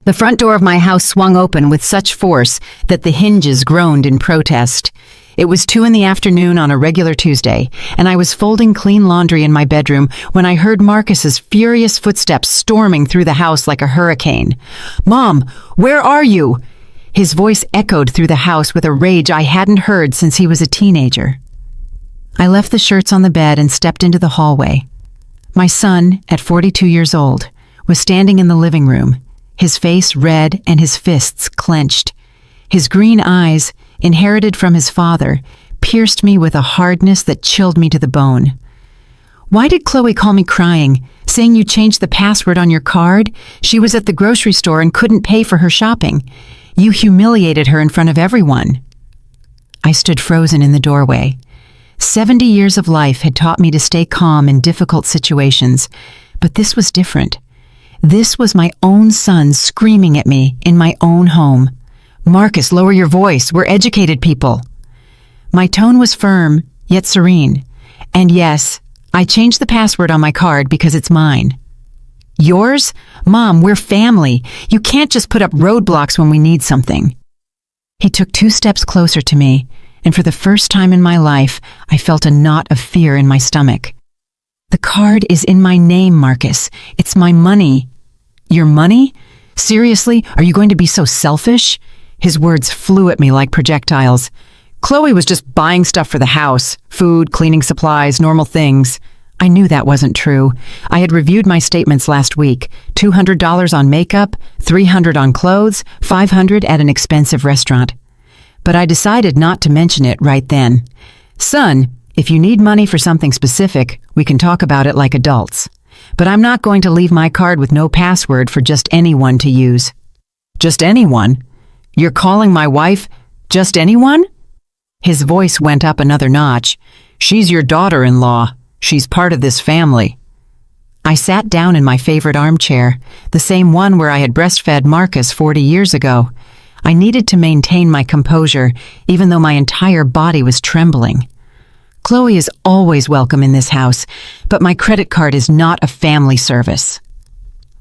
The front door of my house swung open with such force that the hinges groaned in protest. It was 2 in the afternoon on a regular Tuesday, and I was folding clean laundry in my bedroom when I heard Marcus's furious footsteps storming through the house like a hurricane. "Mom, where are you?" His voice echoed through the house with a rage I hadn't heard since he was a teenager. I left the shirts on the bed and stepped into the hallway. My son, at 42 years old, was standing in the living room, his face red and his fists clenched. His green eyes, inherited from his father, pierced me with a hardness that chilled me to the bone. "Why did Chloe call me crying, saying you changed the password on your card? She was at the grocery store and couldn't pay for her shopping. You humiliated her in front of everyone." I stood frozen in the doorway. 70 years of life had taught me to stay calm in difficult situations, but this was different. This was my own son screaming at me in my own home. "Marcus, lower your voice. We're educated people." My tone was firm, yet serene. "And yes, I changed the password on my card because it's mine." "Yours? Mom, we're family. You can't just put up roadblocks when we need something." He took 2 steps closer to me, and for the first time in my life, I felt a knot of fear in my stomach. "The card is in my name, Marcus. It's my money." "Your money? Seriously, are you going to be so selfish?" His words flew at me like projectiles. "Chloe was just buying stuff for the house, food, cleaning supplies, normal things." I knew that wasn't true. I had reviewed my statements last week. $200 on makeup, $300 on clothes, $500 at an expensive restaurant. But I decided not to mention it right then. "Son, if you need money for something specific, we can talk about it like adults. But I'm not going to leave my card with no password for just anyone to use." "Just anyone? You're calling my wife just anyone?" His voice went up another notch. "She's your daughter-in-law. She's part of this family." I sat down in my favorite armchair, the same one where I had breastfed Marcus 40 years ago. I needed to maintain my composure, even though my entire body was trembling. "Chloe is always welcome in this house, but my credit card is not a family service."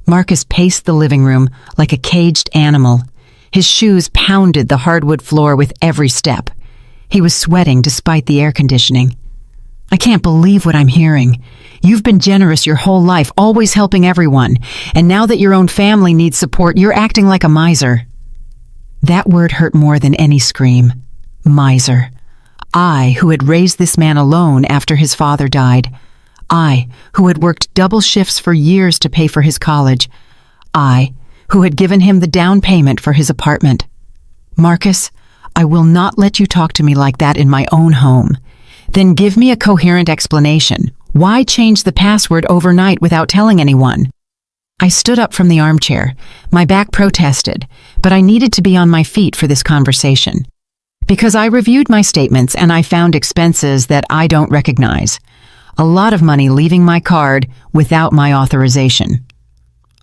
Marcus paced the living room like a caged animal. His shoes pounded the hardwood floor with every step. He was sweating despite the air conditioning. "I can't believe what I'm hearing. You've been generous your whole life, always helping everyone, and now that your own family needs support, you're acting like a miser." That word hurt more than any scream. Miser. I, who had raised this man alone after his father died. I, who had worked double shifts for years to pay for his college. I, who had given him the down payment for his apartment. "Marcus, I will not let you talk to me like that in my own home. Then give me a coherent explanation. Why change the password overnight without telling anyone?" I stood up from the armchair. My back protested, but I needed to be on my feet for this conversation. Because I reviewed my statements and I found expenses that I don't recognize. A lot of money leaving my card without my authorization.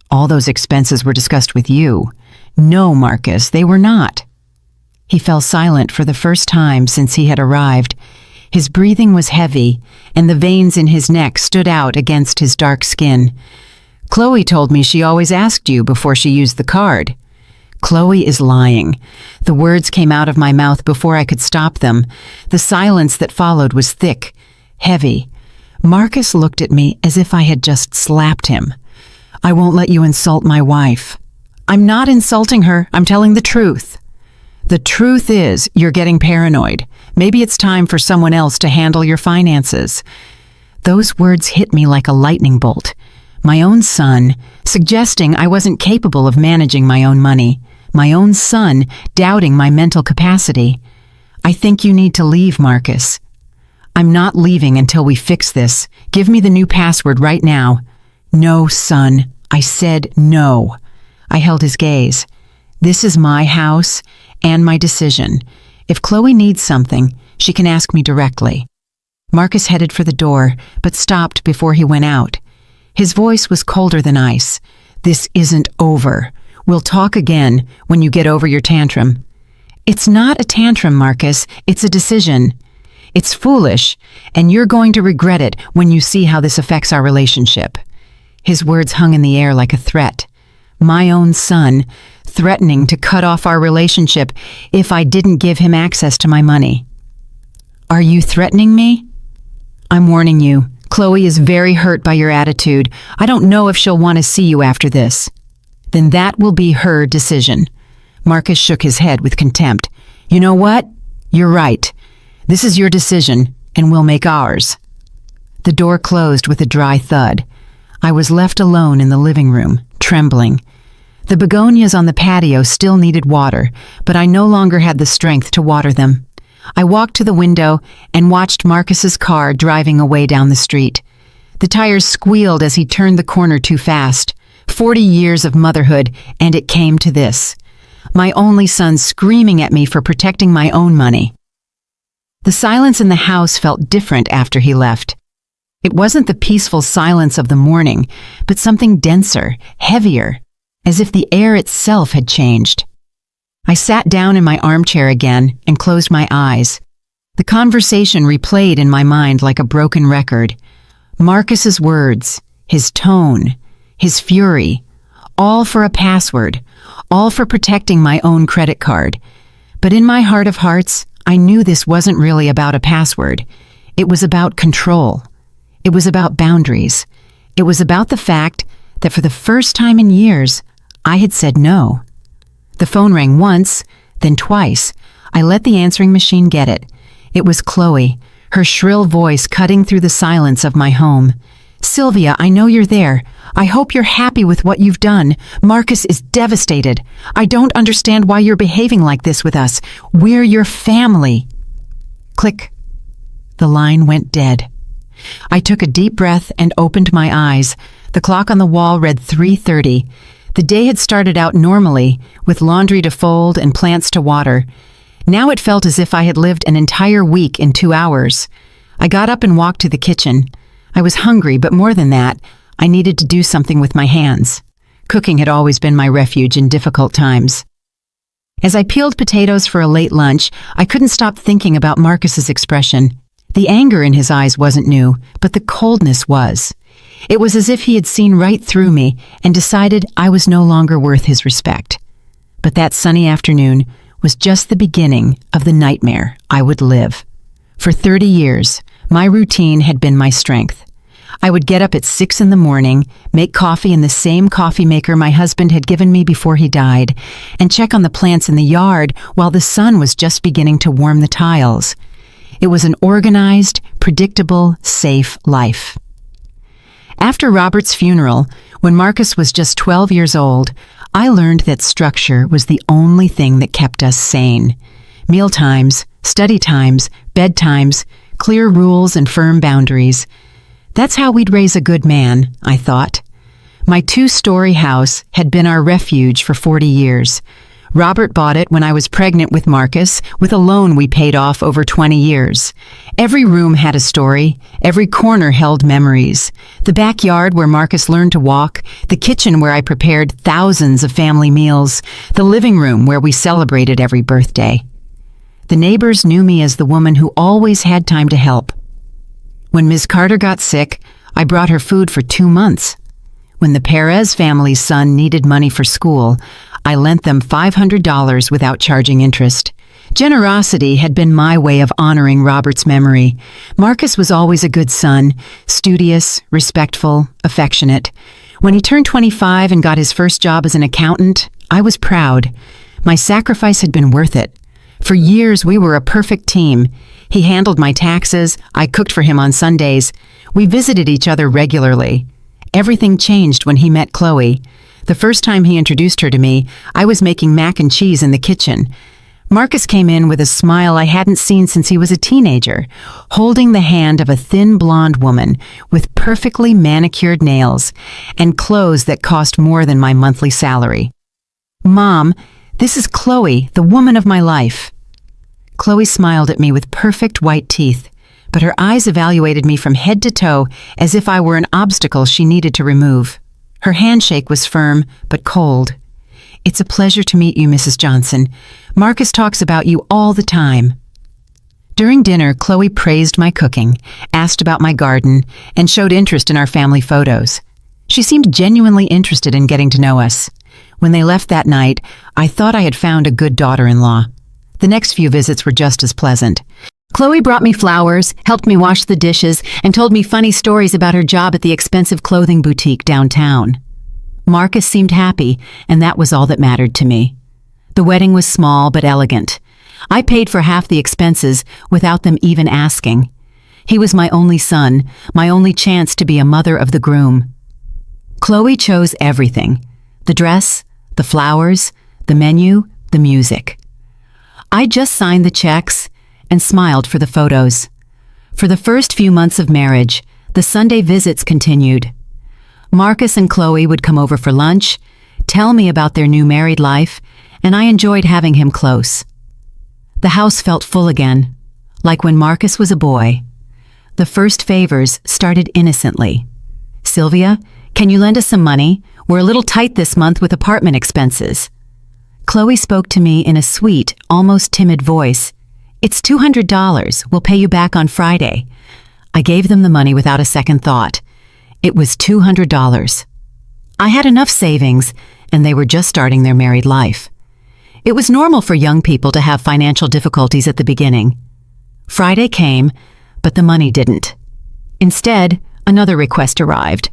"All those expenses were discussed with you." "No, Marcus, they were not." He fell silent for the first time since he had arrived. His breathing was heavy, and the veins in his neck stood out against his dark skin. "Chloe told me she always asked you before she used the card." Chloe is lying. The words came out of my mouth before I could stop them. The silence that followed was thick, heavy. Marcus looked at me as if I had just slapped him. "I won't let you insult my wife." "I'm not insulting her. I'm telling the truth." "The truth is, you're getting paranoid. Maybe it's time for someone else to handle your finances." Those words hit me like a lightning bolt. My own son, suggesting I wasn't capable of managing my own money. My own son, doubting my mental capacity. "I think you need to leave, Marcus." "I'm not leaving until we fix this. Give me the new password right now." "No, son." I said no. I held his gaze. "This is my house and my decision. If Chloe needs something, she can ask me directly." Marcus headed for the door, but stopped before he went out. His voice was colder than ice. "This isn't over. We'll talk again when you get over your tantrum." "It's not a tantrum, Marcus. It's a decision. It's foolish, and you're going to regret it when you see how this affects our relationship." His words hung in the air like a threat. my own son, threatening to cut off our relationship if I didn't give him access to my money. Are you threatening me? I'm warning you, Chloe is very hurt by your attitude. I don't know if she'll want to see you after this. Then that will be her decision. Marcus shook his head with contempt. You know what? You're right. This is your decision, and we'll make ours. The door closed with a dry thud. I was left alone in the living room, trembling. The begonias on the patio still needed water, but I no longer had the strength to water them. I walked to the window and watched Marcus's car driving away down the street. The tires squealed as he turned the corner too fast. 40 years of motherhood, and it came to this. My only son screaming at me for protecting my own money. The silence in the house felt different after he left. It wasn't the peaceful silence of the morning, but something denser, heavier, as if the air itself had changed. I sat down in my armchair again and closed my eyes. The conversation replayed in my mind like a broken record. Marcus's words, his tone, his fury, all for a password, all for protecting my own credit card. But in my heart of hearts, I knew this wasn't really about a password. It was about control. It was about boundaries. It was about the fact that for the first time in years, I had said no. The phone rang once, then twice. I let the answering machine get it. It was Chloe, her shrill voice cutting through the silence of my home. Sylvia, I know you're there. I hope you're happy with what you've done. Marcus is devastated. I don't understand why you're behaving like this with us. We're your family. Click. The line went dead. I took a deep breath and opened my eyes. The clock on the wall read 3:30. The day had started out normally, with laundry to fold and plants to water. Now it felt as if I had lived an entire week in 2 hours. I got up and walked to the kitchen. I was hungry, but more than that, I needed to do something with my hands. Cooking had always been my refuge in difficult times. As I peeled potatoes for a late lunch, I couldn't stop thinking about Marcus's expression. The anger in his eyes wasn't new, but the coldness was. It was as if he had seen right through me and decided I was no longer worth his respect. But that sunny afternoon was just the beginning of the nightmare I would live. For 30 years, my routine had been my strength. I would get up at 6 in the morning, make coffee in the same coffee maker my husband had given me before he died, and check on the plants in the yard while the sun was just beginning to warm the tiles. It was an organized, predictable, safe life. After Robert's funeral, when Marcus was just 12 years old, I learned that structure was the only thing that kept us sane. Meal times, study times, bedtimes, clear rules and firm boundaries. That's how we'd raise a good man, I thought. My 2-story house had been our refuge for 40 years. Robert bought it when I was pregnant with Marcus, with a loan we paid off over 20 years. Every room had a story. Every corner held memories. The backyard where Marcus learned to walk, the kitchen where I prepared thousands of family meals, the living room where we celebrated every birthday. The neighbors knew me as the woman who always had time to help. When Ms. Carter got sick, I brought her food for 2 months. When the Perez family's son needed money for school, I lent them $500 without charging interest. Generosity had been my way of honoring Robert's memory. Marcus was always a good son, studious, respectful, affectionate. When he turned 25 and got his first job as an accountant, I was proud. My sacrifice had been worth it. For years, we were a perfect team. He handled my taxes. I cooked for him on Sundays. We visited each other regularly. Everything changed when he met Chloe. The first time he introduced her to me, I was making mac and cheese in the kitchen. Marcus came in with a smile I hadn't seen since he was a teenager, holding the hand of a thin blonde woman with perfectly manicured nails and clothes that cost more than my monthly salary. "Mom, this is Chloe, the woman of my life." Chloe smiled at me with perfect white teeth, but her eyes evaluated me from head to toe as if I were an obstacle she needed to remove. Her handshake was firm, but cold. "It's a pleasure to meet you, Mrs. Johnson. Marcus talks about you all the time." During dinner, Chloe praised my cooking, asked about my garden, and showed interest in our family photos. She seemed genuinely interested in getting to know us. When they left that night, I thought I had found a good daughter-in-law. The next few visits were just as pleasant. Chloe brought me flowers, helped me wash the dishes, and told me funny stories about her job at the expensive clothing boutique downtown. Marcus seemed happy, and that was all that mattered to me. The wedding was small but elegant. I paid for half the expenses without them even asking. He was my only son, my only chance to be a mother of the groom. Chloe chose everything: the dress, the flowers, the menu, the music. I just signed the checks and smiled for the photos. For the first few months of marriage, the Sunday visits continued. Marcus and Chloe would come over for lunch, tell me about their new married life, and I enjoyed having him close. The house felt full again, like when Marcus was a boy. The first favors started innocently. "Sylvia, can you lend us some money? We're a little tight this month with apartment expenses." Chloe spoke to me in a sweet, almost timid voice. "It's $200. We'll pay you back on Friday." I gave them the money without a second thought. It was $200. I had enough savings, and they were just starting their married life. It was normal for young people to have financial difficulties at the beginning. Friday came, but the money didn't. Instead, another request arrived.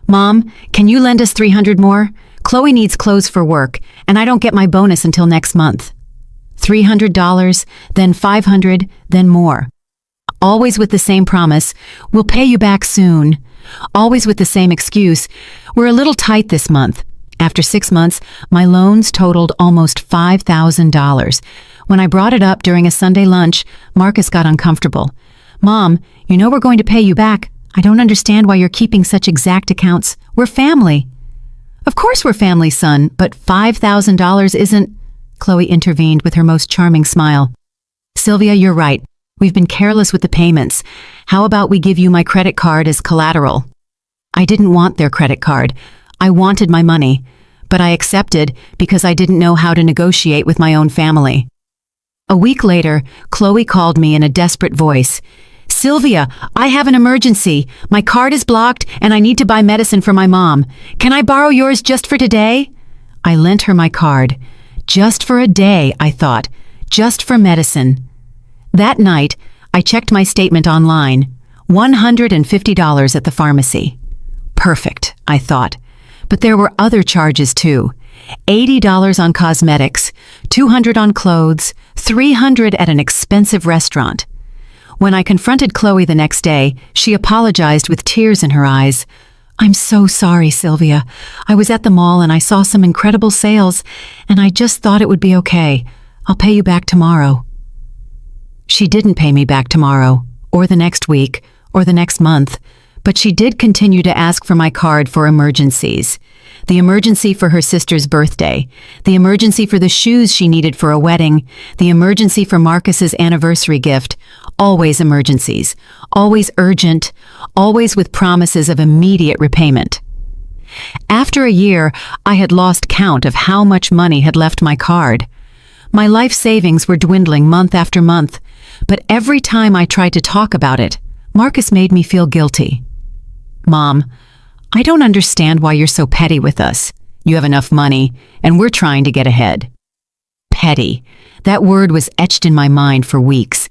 "Mom, can you lend us $300 more? Chloe needs clothes for work, and I don't get my bonus until next month." $300, then $500, then more. Always with the same promise, "We'll pay you back soon." Always with the same excuse, "We're a little tight this month." After 6 months, my loans totaled almost $5,000. When I brought it up during a Sunday lunch, Marcus got uncomfortable. "Mom, you know we're going to pay you back. I don't understand why you're keeping such exact accounts. We're family." "Of course we're family, son, but $5,000 isn't..." Chloe intervened with her most charming smile. "Sylvia, you're right. We've been careless with the payments. How about we give you my credit card as collateral?" I didn't want their credit card. I wanted my money, but I accepted because I didn't know how to negotiate with my own family. A week later, Chloe called me in a desperate voice. "Sylvia, I have an emergency. My card is blocked and I need to buy medicine for my mom. Can I borrow yours just for today?" I lent her my card. Just for a day, I thought. Just for medicine. That night, I checked my statement online. $150 at the pharmacy. Perfect, I thought. But there were other charges too. $80 on cosmetics, $200 on clothes, $300 at an expensive restaurant. When I confronted Chloe the next day, she apologized with tears in her eyes. "I'm so sorry, Sylvia. I was at the mall and I saw some incredible sales, and I just thought it would be okay. I'll pay you back tomorrow." She didn't pay me back tomorrow, or the next week, or the next month, but she did continue to ask for my card for emergencies. The emergency for her sister's birthday, the emergency for the shoes she needed for a wedding, the emergency for Marcus's anniversary gift. Always emergencies, always urgent, always with promises of immediate repayment. After a year, I had lost count of how much money had left my card. My life savings were dwindling month after month, but every time I tried to talk about it, Marcus made me feel guilty. "Mom, I don't understand why you're so petty with us. You have enough money, and we're trying to get ahead." Petty. That word was etched in my mind for weeks.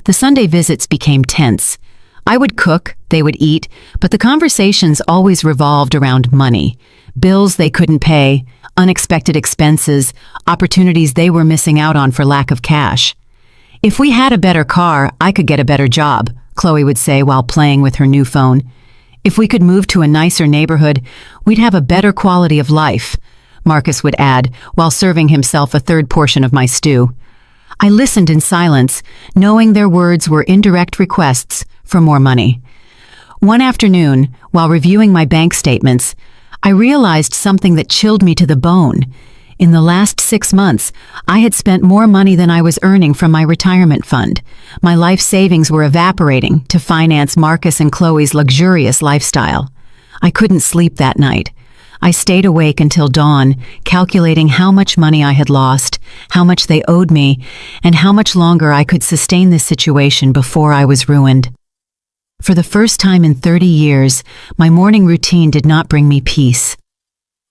The Sunday visits became tense. I would cook, they would eat, but the conversations always revolved around money. Bills they couldn't pay, unexpected expenses, opportunities they were missing out on for lack of cash. "If we had a better car, I could get a better job," Chloe would say while playing with her new phone. "If we could move to a nicer neighborhood, we'd have a better quality of life," Marcus would add while serving himself a third portion of my stew. I listened in silence, knowing their words were indirect requests for more money. One afternoon, while reviewing my bank statements, I realized something that chilled me to the bone. In the last 6 months, I had spent more money than I was earning from my retirement fund. My life savings were evaporating to finance Marcus and Chloe's luxurious lifestyle. I couldn't sleep that night. I stayed awake until dawn, calculating how much money I had lost, how much they owed me, and how much longer I could sustain this situation before I was ruined. For the first time in 30 years, my morning routine did not bring me peace.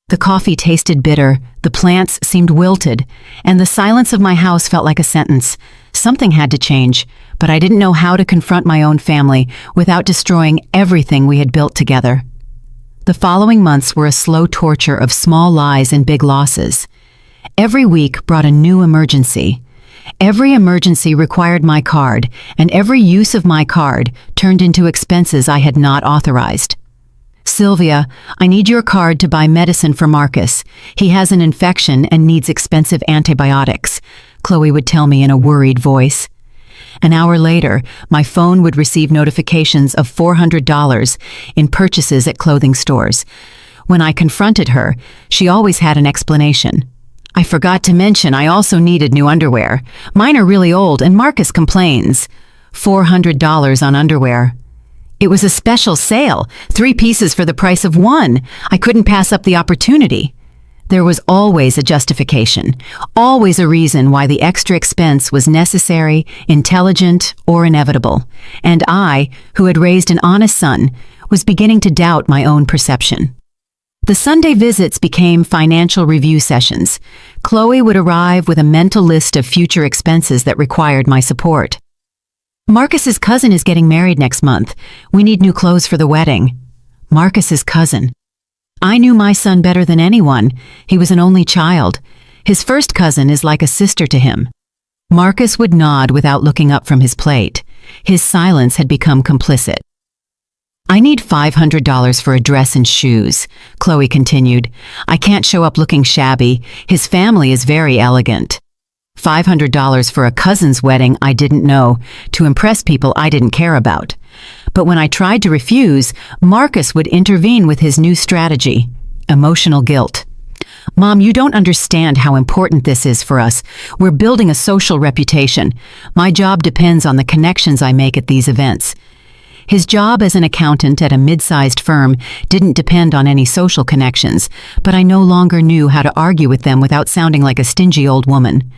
The coffee tasted bitter, the plants seemed wilted, and the silence of my house felt like a sentence. Something had to change, but I didn't know how to confront my own family without destroying everything we had built together. The following months were a slow torture of small lies and big losses. Every week brought a new emergency. Every emergency required my card, and every use of my card turned into expenses I had not authorized. Sylvia, I need your card to buy medicine for Marcus. He has an infection and needs expensive antibiotics, Chloe would tell me in a worried voice. An hour later, my phone would receive notifications of $400 in purchases at clothing stores. When I confronted her, she always had an explanation. I forgot to mention I also needed new underwear. Mine are really old and Marcus complains. $400 on underwear. It was a special sale, 3 pieces for the price of 1. I couldn't pass up the opportunity. There was always a justification, always a reason why the extra expense was necessary, intelligent, or inevitable. And I, who had raised an honest son, was beginning to doubt my own perception. The Sunday visits became financial review sessions. Chloe would arrive with a mental list of future expenses that required my support. Marcus's cousin is getting married next month. We need new clothes for the wedding. Marcus's cousin. I knew my son better than anyone. He was an only child. His first cousin is like a sister to him. Marcus would nod without looking up from his plate. His silence had become complicit. I need $500 for a dress and shoes, Chloe continued. I can't show up looking shabby. His family is very elegant. $500 for a cousin's wedding I didn't know, to impress people I didn't care about. But when I tried to refuse, Marcus would intervene with his new strategy, emotional guilt. Mom, you don't understand how important this is for us. We're building a social reputation. My job depends on the connections I make at these events. His job as an accountant at a mid-sized firm didn't depend on any social connections, but I no longer knew how to argue with them without sounding like a stingy old woman.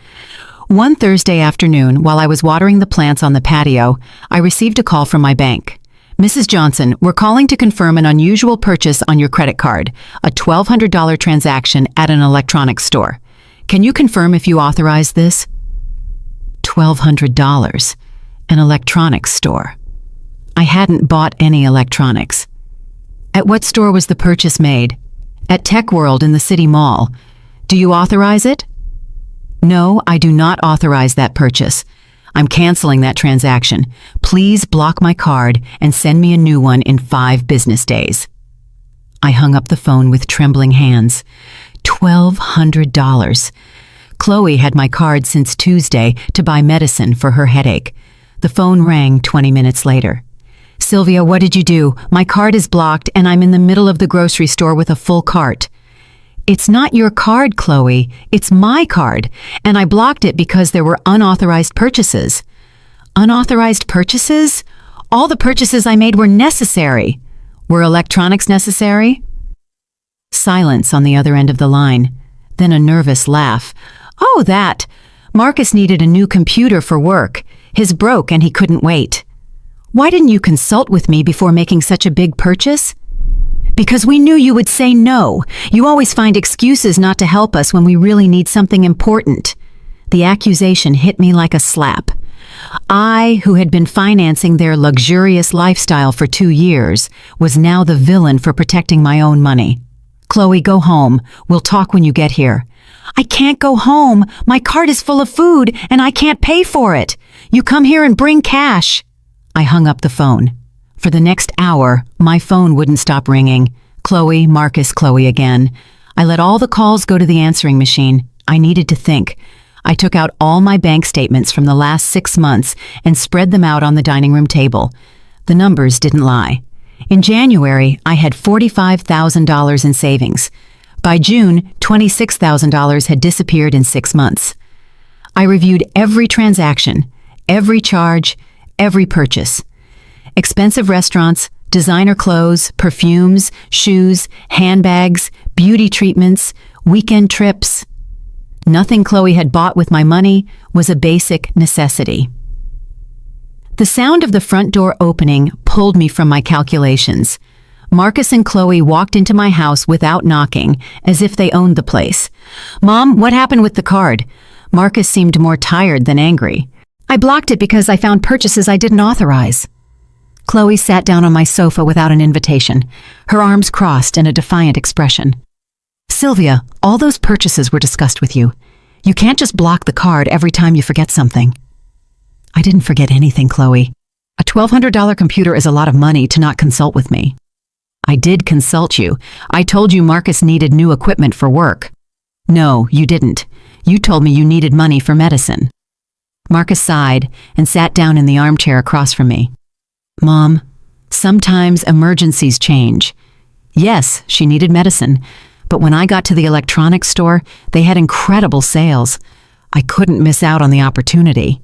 One Thursday afternoon, while I was watering the plants on the patio, I received a call from my bank. Mrs. Johnson, we're calling to confirm an unusual purchase on your credit card, a $1,200 transaction at an electronics store. Can you confirm if you authorize this? $1,200. An electronics store. I hadn't bought any electronics. At what store was the purchase made? At Tech World in the City Mall. Do you authorize it? No, I do not authorize that purchase. I'm canceling that transaction. Please block my card and send me a new one in 5 business days. I hung up the phone with trembling hands. $1,200. Chloe had my card since Tuesday to buy medicine for her headache. The phone rang 20 minutes later. Sylvia, what did you do? My card is blocked and I'm in the middle of the grocery store with a full cart. It's not your card, Chloe. It's my card, and I blocked it because there were unauthorized purchases. Unauthorized purchases? All the purchases I made were necessary. Were electronics necessary? Silence on the other end of the line, then a nervous laugh. Oh, that. Marcus needed a new computer for work. His broke and he couldn't wait. Why didn't you consult with me before making such a big purchase? Because we knew you would say no. You always find excuses not to help us when we really need something important. The accusation hit me like a slap. I, who had been financing their luxurious lifestyle for 2 years, was now the villain for protecting my own money. Chloe, go home. We'll talk when you get here. I can't go home. My cart is full of food and I can't pay for it. You come here and bring cash. I hung up the phone. For the next hour, my phone wouldn't stop ringing. Chloe, Marcus, Chloe again. I let all the calls go to the answering machine. I needed to think. I took out all my bank statements from the last 6 months and spread them out on the dining room table. The numbers didn't lie. In January, I had $45,000 in savings. By June, $26,000 had disappeared in 6 months. I reviewed every transaction, every charge, every purchase. Expensive restaurants, designer clothes, perfumes, shoes, handbags, beauty treatments, weekend trips. Nothing Chloe had bought with my money was a basic necessity. The sound of the front door opening pulled me from my calculations. Marcus and Chloe walked into my house without knocking, as if they owned the place. "Mom, what happened with the card?" Marcus seemed more tired than angry. "I blocked it because I found purchases I didn't authorize." Chloe sat down on my sofa without an invitation, her arms crossed in a defiant expression. "Sylvia, all those purchases were discussed with you. You can't just block the card every time you forget something." "I didn't forget anything, Chloe. A $1,200 computer is a lot of money to not consult with me." "I did consult you. I told you Marcus needed new equipment for work." "No, you didn't. You told me you needed money for medicine." Marcus sighed and sat down in the armchair across from me. "Mom, sometimes emergencies change. Yes, she needed medicine, but when I got to the electronics store, they had incredible sales. I couldn't miss out on the opportunity."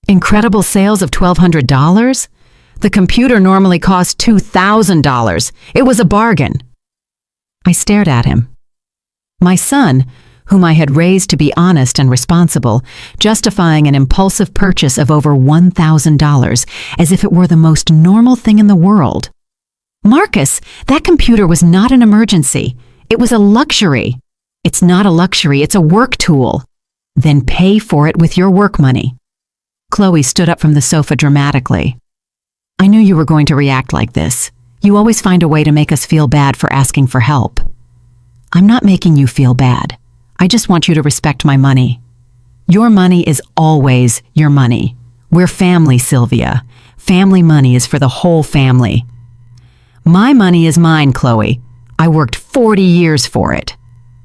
"Incredible sales of $1,200? The computer normally costs $2,000. It was a bargain." I stared at him. My son, whom I had raised to be honest and responsible, justifying an impulsive purchase of over $1,000 as if it were the most normal thing in the world. "Marcus, that computer was not an emergency. It was a luxury." "It's not a luxury, it's a work tool." "Then pay for it with your work money." Chloe stood up from the sofa dramatically. "I knew you were going to react like this. You always find a way to make us feel bad for asking for help." "I'm not making you feel bad. I just want you to respect my money. Your money is always your money. We're family, Sylvia. Family money is for the whole family." "My money is mine, Chloe. I worked 40 years for it."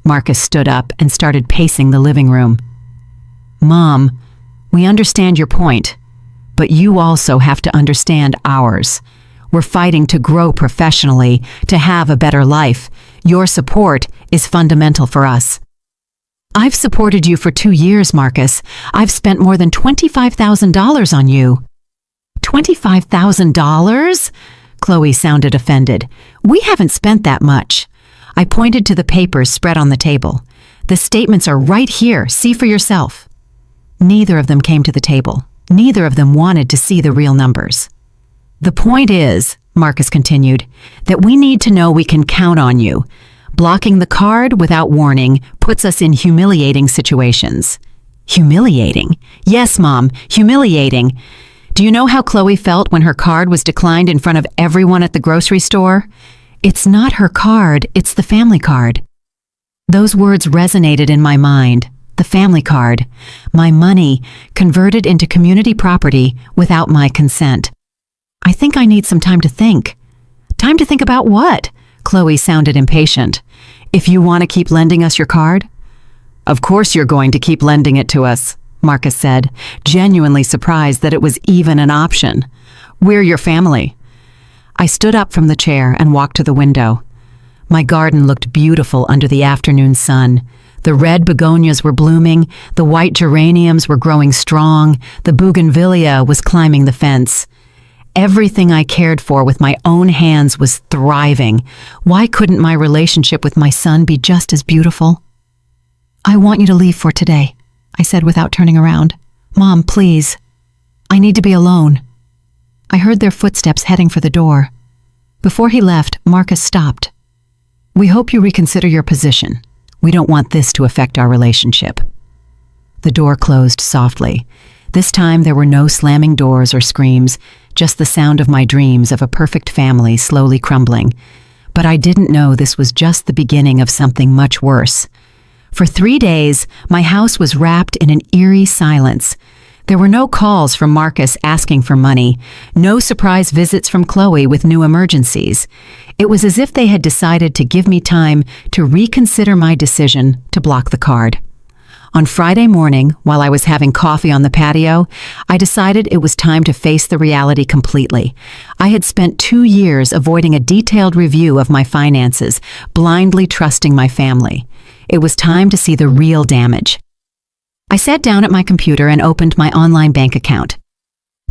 Marcus stood up and started pacing the living room. "Mom, we understand your point, but you also have to understand ours. We're fighting to grow professionally, to have a better life. Your support is fundamental for us." "I've supported you for 2 years, Marcus. I've spent more than $25,000 on you." $25,000? Chloe sounded offended. "We haven't spent that much." I pointed to the papers spread on the table. "The statements are right here. See for yourself." Neither of them came to the table. Neither of them wanted to see the real numbers. "The point is," Marcus continued, "that we need to know we can count on you. Blocking the card without warning puts us in humiliating situations." "Humiliating?" "Yes, Mom, humiliating. Do you know how Chloe felt when her card was declined in front of everyone at the grocery store? It's not her card, it's the family card." Those words resonated in my mind. The family card. My money converted into community property without my consent. "I think I need some time to think." "Time to think about what?" Chloe sounded impatient. "If you want to keep lending us your card?" "Of course you're going to keep lending it to us," Marcus said, genuinely surprised that it was even an option. "We're your family." I stood up from the chair and walked to the window. My garden looked beautiful under the afternoon sun. The red begonias were blooming, the white geraniums were growing strong, the bougainvillea was climbing the fence. Everything I cared for with my own hands was thriving. Why couldn't my relationship with my son be just as beautiful? "I want you to leave for today," I said without turning around. "Mom, please. I need to be alone." I heard their footsteps heading for the door. Before he left, Marcus stopped. "We hope you reconsider your position. We don't want this to affect our relationship." The door closed softly. This time there were no slamming doors or screams, just the sound of my dreams of a perfect family slowly crumbling. But I didn't know this was just the beginning of something much worse. For 3 days, my house was wrapped in an eerie silence. There were no calls from Marcus asking for money, no surprise visits from Chloe with new emergencies. It was as if they had decided to give me time to reconsider my decision to block the card. On Friday morning, while I was having coffee on the patio, I decided it was time to face the reality completely. I had spent 2 years avoiding a detailed review of my finances, blindly trusting my family. It was time to see the real damage. I sat down at my computer and opened my online bank account.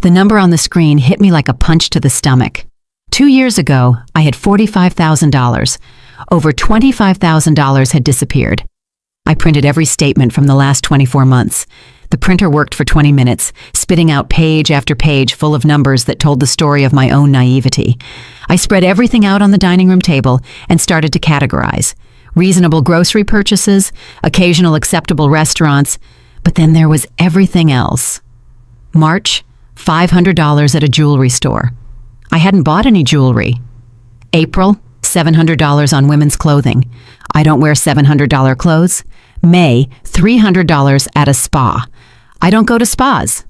The number on the screen hit me like a punch to the stomach. 2 years ago, I had $45,000. Over $25,000 had disappeared. I printed every statement from the last 24 months. The printer worked for 20 minutes, spitting out page after page full of numbers that told the story of my own naivety. I spread everything out on the dining room table and started to categorize. Reasonable grocery purchases, occasional acceptable restaurants, but then there was everything else. March, $500 at a jewelry store. I hadn't bought any jewelry. April, $700 on women's clothing. I don't wear $700 clothes. May, $300 at a spa. I don't go to spas.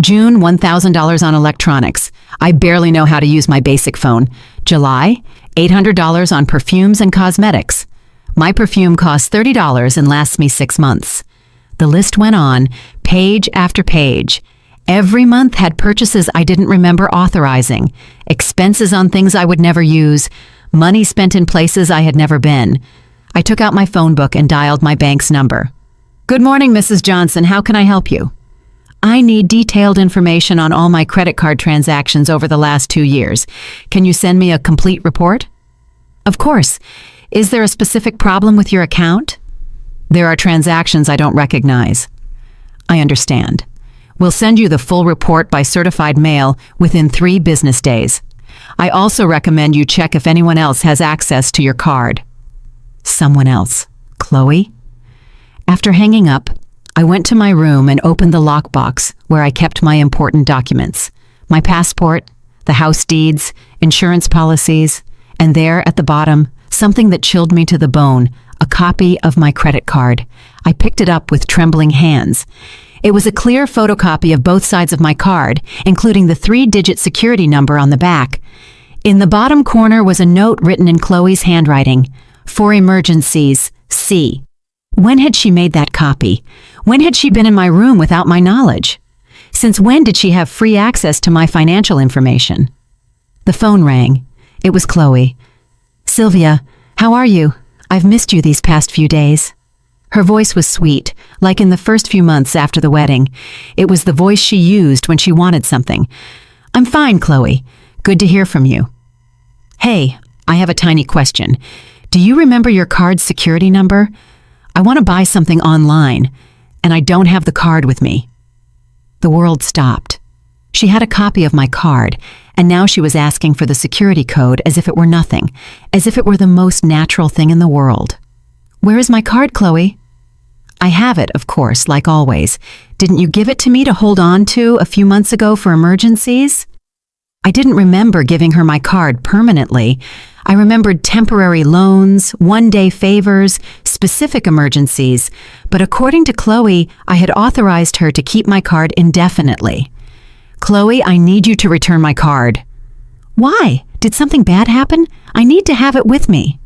June, $1,000 on electronics. I barely know how to use my basic phone. July, $800 on perfumes and cosmetics. My perfume costs $30 and lasts me 6 months. The list went on, page after page. Every month had purchases I didn't remember authorizing, expenses on things I would never use, money spent in places I had never been. I took out my phone book and dialed my bank's number. "Good morning, Mrs. Johnson. How can I help you?" "I need detailed information on all my credit card transactions over the last 2 years. Can you send me a complete report?" "Of course. Is there a specific problem with your account?" "There are transactions I don't recognize." "I understand. We'll send you the full report by certified mail within 3 business days. I also recommend you check if anyone else has access to your card." Someone else. Chloe? After hanging up, I went to my room and opened the lockbox where I kept my important documents. My passport, the house deeds, insurance policies, and there at the bottom, something that chilled me to the bone, a copy of my credit card. I picked it up with trembling hands. It was a clear photocopy of both sides of my card, including the 3-digit security number on the back. In the bottom corner was a note written in Chloe's handwriting, "For emergencies, C." When had she made that copy? When had she been in my room without my knowledge? Since when did she have free access to my financial information? The phone rang. It was Chloe. "Sylvia, how are you? I've missed you these past few days." Her voice was sweet, like in the first few months after the wedding. It was the voice she used when she wanted something. "I'm fine, Chloe. Good to hear from you." "Hey, I have a tiny question. Do you remember your card's security number? I want to buy something online, and I don't have the card with me." The world stopped. She had a copy of my card, and now she was asking for the security code as if it were nothing, as if it were the most natural thing in the world. "Where is my card, Chloe?" "I have it, of course, like always. Didn't you give it to me to hold on to a few months ago for emergencies?" I didn't remember giving her my card permanently. I remembered temporary loans, one-day favors, specific emergencies, but according to Chloe, I had authorized her to keep my card indefinitely. "Chloe, I need you to return my card." "Why? Did something bad happen? I need to have it with me."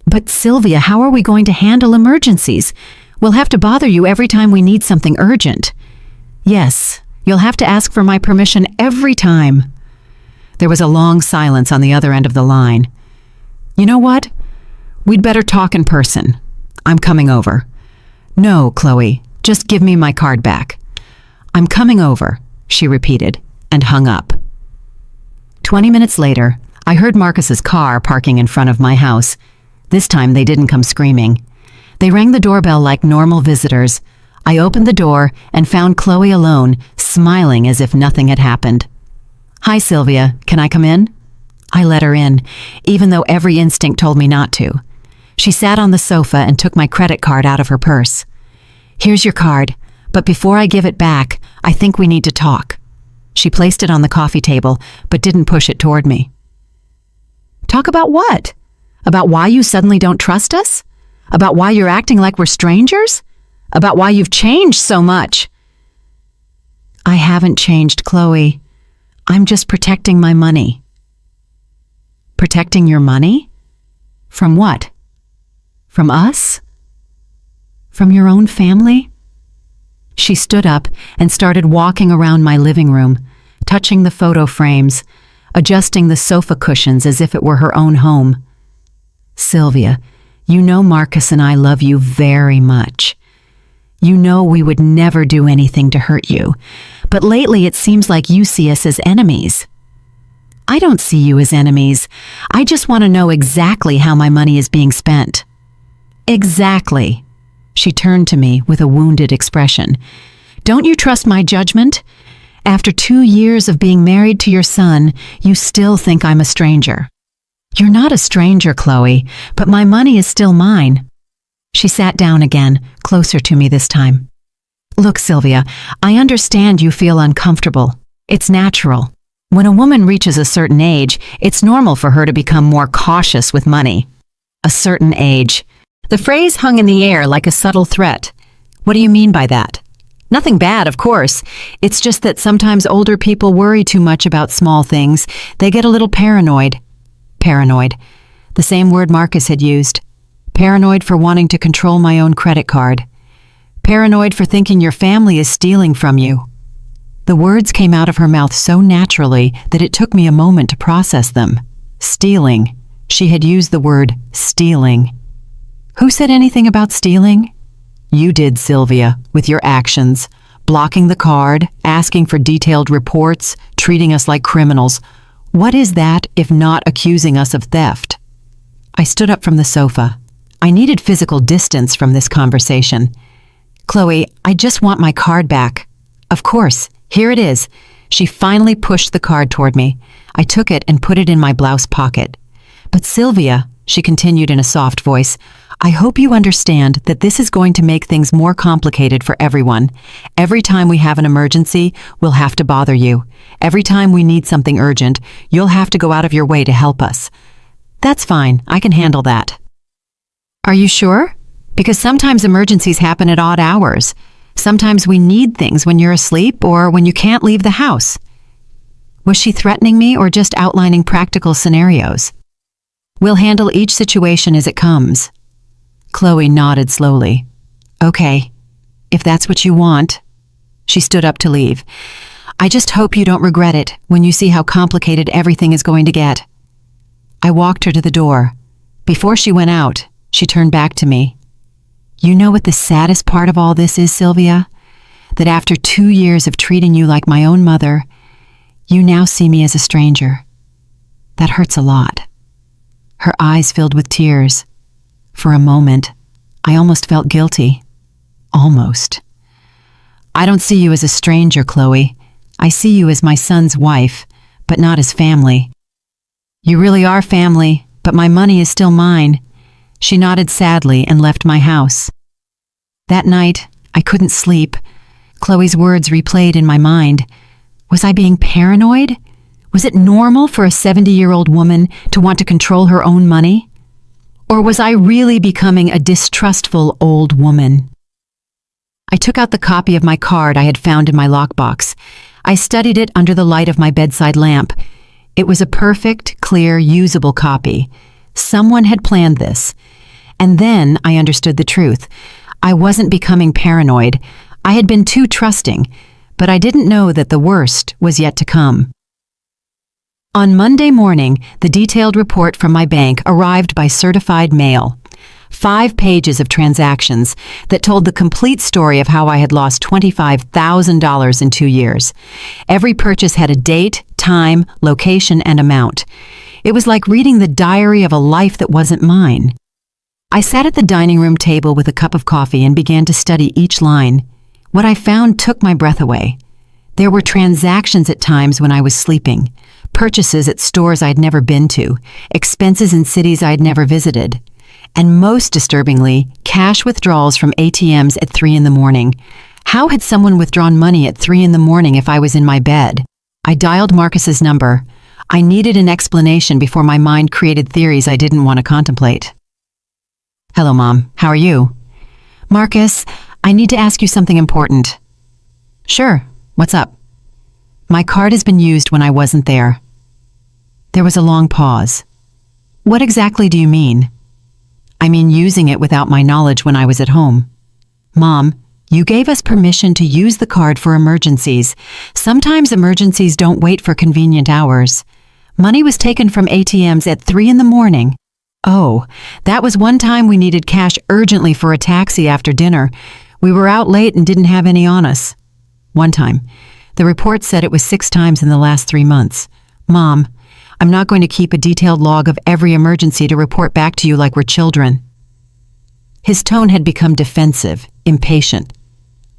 "But Sylvia, how are we going to handle emergencies? We'll have to bother you every time we need something urgent." "Yes, you'll have to ask for my permission every time." There was a long silence on the other end of the line. "You know what? We'd better talk in person. I'm coming over." "No, Chloe, just give me my card back." "I'm coming over," she repeated, and hung up. 20 minutes later, I heard Marcus's car parking in front of my house. This time they didn't come screaming. They rang the doorbell like normal visitors. I opened the door and found Chloe alone, smiling as if nothing had happened. "Hi, Sylvia. Can I come in?" I let her in, even though every instinct told me not to. She sat on the sofa and took my credit card out of her purse. "Here's your card, but before I give it back, I think we need to talk." She placed it on the coffee table, but didn't push it toward me. "Talk about what? About why you suddenly don't trust us? About why you're acting like we're strangers? About why you've changed so much?" "I haven't changed, Chloe. I'm just protecting my money." "Protecting your money? From what? From us? From your own family?" She stood up and started walking around my living room, touching the photo frames, adjusting the sofa cushions as if it were her own home. "Sylvia, you know Marcus and I love you very much. You know we would never do anything to hurt you, but lately it seems like you see us as enemies." "I don't see you as enemies. I just want to know exactly how my money is being spent." "Exactly." She turned to me with a wounded expression. Don't you trust my judgment? After 2 years of being married to your son, you still think I'm a stranger. You're not a stranger, Chloe, but my money is still mine. She sat down again, closer to me this time. Look, Sylvia, I understand you feel uncomfortable. It's natural. When a woman reaches a certain age, it's normal for her to become more cautious with money. A certain age. The phrase hung in the air like a subtle threat. What do you mean by that? Nothing bad, of course. It's just that sometimes older people worry too much about small things. They get a little paranoid. Paranoid. The same word Marcus had used. Paranoid for wanting to control my own credit card. Paranoid for thinking your family is stealing from you. The words came out of her mouth so naturally that it took me a moment to process them. Stealing. She had used the word stealing. Who said anything about stealing? You did, Sylvia, with your actions. Blocking the card, asking for detailed reports, treating us like criminals. What is that if not accusing us of theft? I stood up from the sofa. I needed physical distance from this conversation. Chloe, I just want my card back. Of course, here it is. She finally pushed the card toward me. I took it and put it in my blouse pocket. But Sylvia, she continued in a soft voice, I hope you understand that this is going to make things more complicated for everyone. Every time we have an emergency, we'll have to bother you. Every time we need something urgent, you'll have to go out of your way to help us. That's fine, I can handle that. Are you sure? Because sometimes emergencies happen at odd hours. Sometimes we need things when you're asleep or when you can't leave the house. Was she threatening me or just outlining practical scenarios? We'll handle each situation as it comes. Chloe nodded slowly. Okay, if that's what you want. She stood up to leave. I just hope you don't regret it when you see how complicated everything is going to get. I walked her to the door. Before she went out, she turned back to me. You know what the saddest part of all this is, Sylvia? That after 2 years of treating you like my own mother, you now see me as a stranger. That hurts a lot. Her eyes filled with tears. For a moment, I almost felt guilty. Almost. I don't see you as a stranger, Chloe. I see you as my son's wife, but not as family. You really are family, but my money is still mine. She nodded sadly and left my house. That night, I couldn't sleep. Chloe's words replayed in my mind. Was I being paranoid? Was it normal for a 70-year-old woman to want to control her own money? Or was I really becoming a distrustful old woman? I took out the copy of my card I had found in my lockbox. I studied it under the light of my bedside lamp. It was a perfect, clear, usable copy. Someone had planned this. And then I understood the truth. I wasn't becoming paranoid. I had been too trusting, but I didn't know that the worst was yet to come. On Monday morning, the detailed report from my bank arrived by certified mail. 5 pages of transactions that told the complete story of how I had lost $25,000 in 2 years. Every purchase had a date, time, location, and amount. It was like reading the diary of a life that wasn't mine. I sat at the dining room table with a cup of coffee and began to study each line. What I found took my breath away. There were transactions at times when I was sleeping, purchases at stores I'd never been to, expenses in cities I'd never visited, and most disturbingly, cash withdrawals from ATMs at 3 in the morning. How had someone withdrawn money at 3 in the morning if I was in my bed? I dialed Marcus's number. I needed an explanation before my mind created theories I didn't want to contemplate. Hello, Mom. How are you? Marcus, I need to ask you something important. Sure. What's up? My card has been used when I wasn't there. There was a long pause. What exactly do you mean? I mean using it without my knowledge when I was at home. Mom, you gave us permission to use the card for emergencies. Sometimes emergencies don't wait for convenient hours. Money was taken from ATMs at 3 in the morning. Oh, that was one time we needed cash urgently for a taxi after dinner. We were out late and didn't have any on us. One time. The report said it was 6 times in the last 3 months. Mom, I'm not going to keep a detailed log of every emergency to report back to you like we're children. His tone had become defensive, impatient.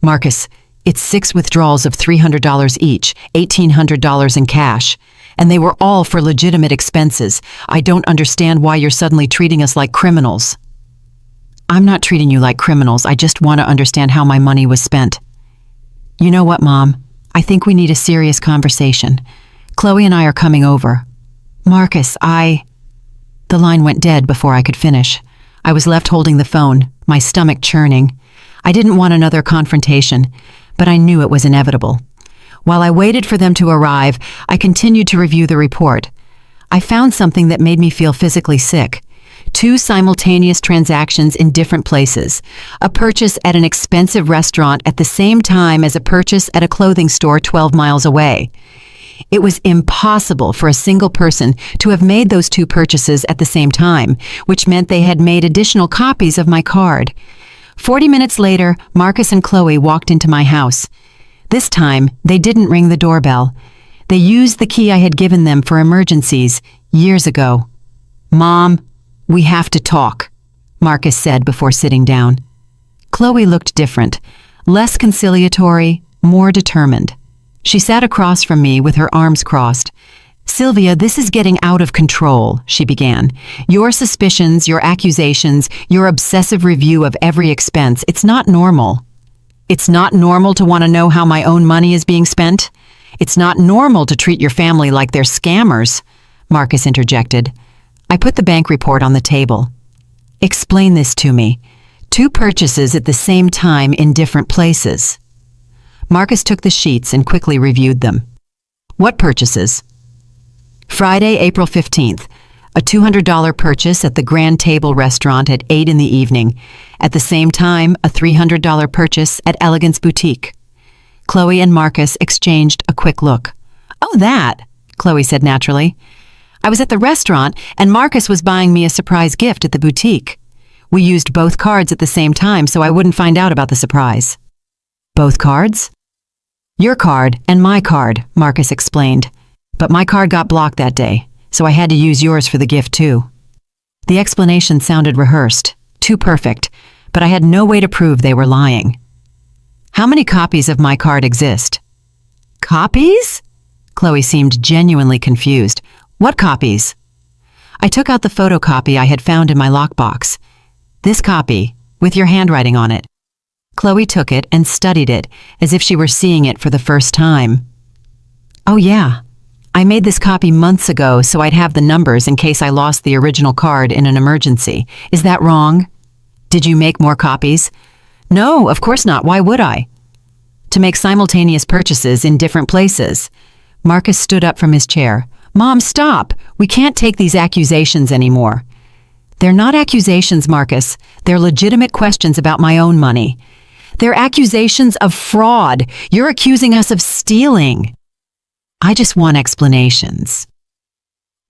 Marcus, It's 6 withdrawals of $300 each, $1,800 in cash. And they were all for legitimate expenses. I don't understand why you're suddenly treating us like criminals. I'm not treating you like criminals. I just want to understand how my money was spent. You know what, Mom? I think we need a serious conversation. Chloe and I are coming over. Marcus, The line went dead before I could finish. I was left holding the phone, my stomach churning. I didn't want another confrontation, but I knew it was inevitable. While I waited for them to arrive, I continued to review the report. I found something that made me feel physically sick. 2 simultaneous transactions in different places. A purchase at an expensive restaurant at the same time as a purchase at a clothing store 12 miles away. It was impossible for a single person to have made those 2 purchases at the same time, which meant they had made additional copies of my card. 40 minutes later, Marcus and Chloe walked into my house. This time, they didn't ring the doorbell. They used the key I had given them for emergencies years ago. Mom, we have to talk, Marcus said before sitting down. Chloe looked different, less conciliatory, more determined. She sat across from me with her arms crossed. Sylvia, this is getting out of control, she began. Your suspicions, your accusations, your obsessive review of every expense, it's not normal. It's not normal to want to know how my own money is being spent. It's not normal to treat your family like they're scammers, Marcus interjected. I put the bank report on the table. Explain this to me. 2 purchases at the same time in different places. Marcus took the sheets and quickly reviewed them. What purchases? Friday, April 15th, a $200 purchase at the Grand Table restaurant at 8 in the evening. At the same time, a $300 purchase at Elegance Boutique. Chloe and Marcus exchanged a quick look. Oh, that, Chloe said naturally. I was at the restaurant and Marcus was buying me a surprise gift at the boutique. We used both cards at the same time so I wouldn't find out about the surprise. Both cards? Your card and my card, Marcus explained. But my card got blocked that day, so I had to use yours for the gift too. The explanation sounded rehearsed, too perfect, but I had no way to prove they were lying. How many copies of my card exist? Copies? Chloe seemed genuinely confused. What copies? I took out the photocopy I had found in my lockbox. This copy, with your handwriting on it. Chloe took it and studied it as if she were seeing it for the first time. Oh yeah, I made this copy months ago so I'd have the numbers in case I lost the original card in an emergency. Is that wrong? Did you make more copies? No, of course not. Why would I? To make simultaneous purchases in different places. Marcus stood up from his chair. Mom, stop! We can't take these accusations anymore. They're not accusations, Marcus. They're legitimate questions about my own money. They're accusations of fraud. You're accusing us of stealing. I just want explanations.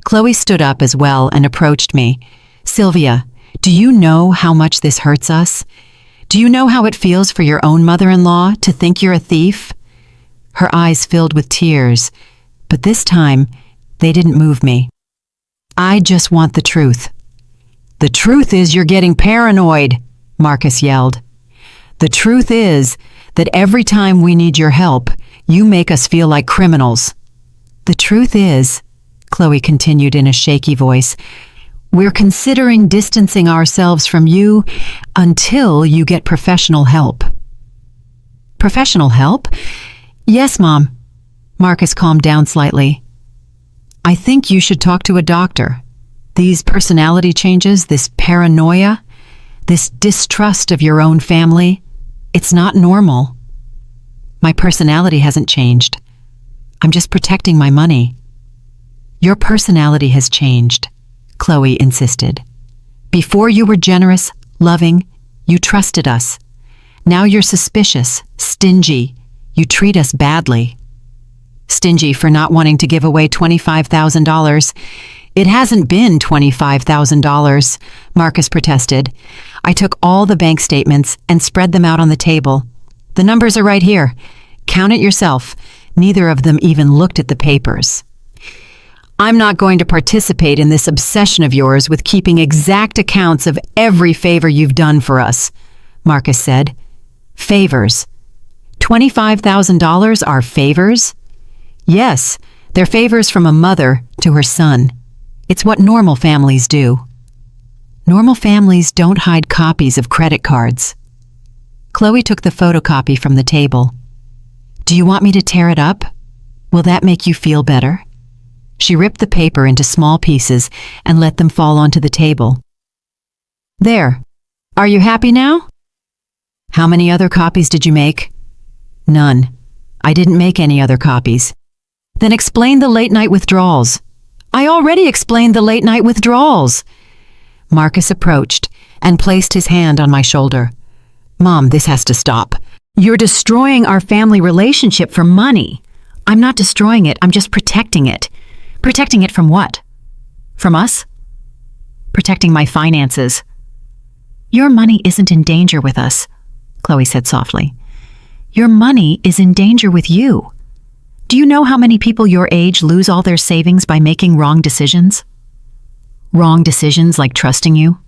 Chloe stood up as well and approached me. Sylvia, do you know how much this hurts us? Do you know how it feels for your own mother-in-law to think you're a thief? Her eyes filled with tears, but this time, they didn't move me. I just want the truth. The truth is you're getting paranoid, Marcus yelled. The truth is that every time we need your help, you make us feel like criminals. The truth is, Chloe continued in a shaky voice, we're considering distancing ourselves from you until you get professional help. Professional help? Yes, Mom. Marcus calmed down slightly. I think you should talk to a doctor. These personality changes, this paranoia, this distrust of your own family, it's not normal. My personality hasn't changed. I'm just protecting my money. Your personality has changed, Chloe insisted. Before you were generous, loving, you trusted us. Now you're suspicious, stingy. You treat us badly. Stingy for not wanting to give away $25,000. It hasn't been $25,000, Marcus protested. I took all the bank statements and spread them out on the table. The numbers are right here. Count it yourself. Neither of them even looked at the papers. I'm not going to participate in this obsession of yours with keeping exact accounts of every favor you've done for us, Marcus said. Favors. $25,000 are favors? Yes, they're favors from a mother to her son. It's what normal families do. Normal families don't hide copies of credit cards. Chloe took the photocopy from the table. Do you want me to tear it up? Will that make you feel better? She ripped the paper into small pieces and let them fall onto the table. There. Are you happy now? How many other copies did you make? None. I didn't make any other copies. Then explain the late-night withdrawals. I already explained the late-night withdrawals. Marcus approached and placed his hand on my shoulder. Mom, this has to stop. You're destroying our family relationship for money. I'm not destroying it, I'm just protecting it. Protecting it from what? From us? Protecting my finances. Your money isn't in danger with us, Chloe said softly. Your money is in danger with you. Do you know how many people your age lose all their savings by making wrong decisions? Wrong decisions like trusting you?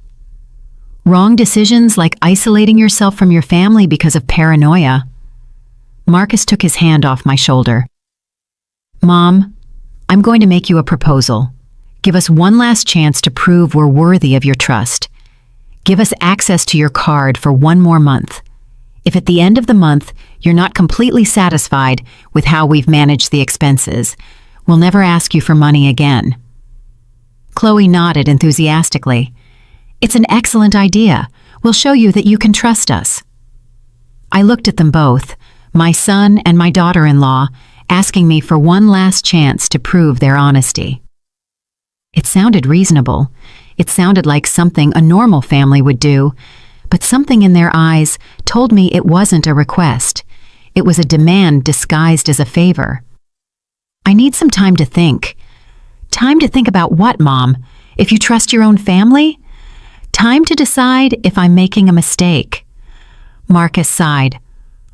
Wrong decisions like isolating yourself from your family because of paranoia. Marcus took his hand off my shoulder. Mom, I'm going to make you a proposal. Give us one last chance to prove we're worthy of your trust. Give us access to your card for one more month. If at the end of the month you're not completely satisfied with how we've managed the expenses, we'll never ask you for money again. Chloe nodded enthusiastically. It's an excellent idea. We'll show you that you can trust us. I looked at them both, my son and my daughter-in-law, asking me for one last chance to prove their honesty. It sounded reasonable. It sounded like something a normal family would do, but something in their eyes told me it wasn't a request. It was a demand disguised as a favor. I need some time to think. Time to think about what, Mom? If you trust your own family? Time to decide if I'm making a mistake. Marcus sighed.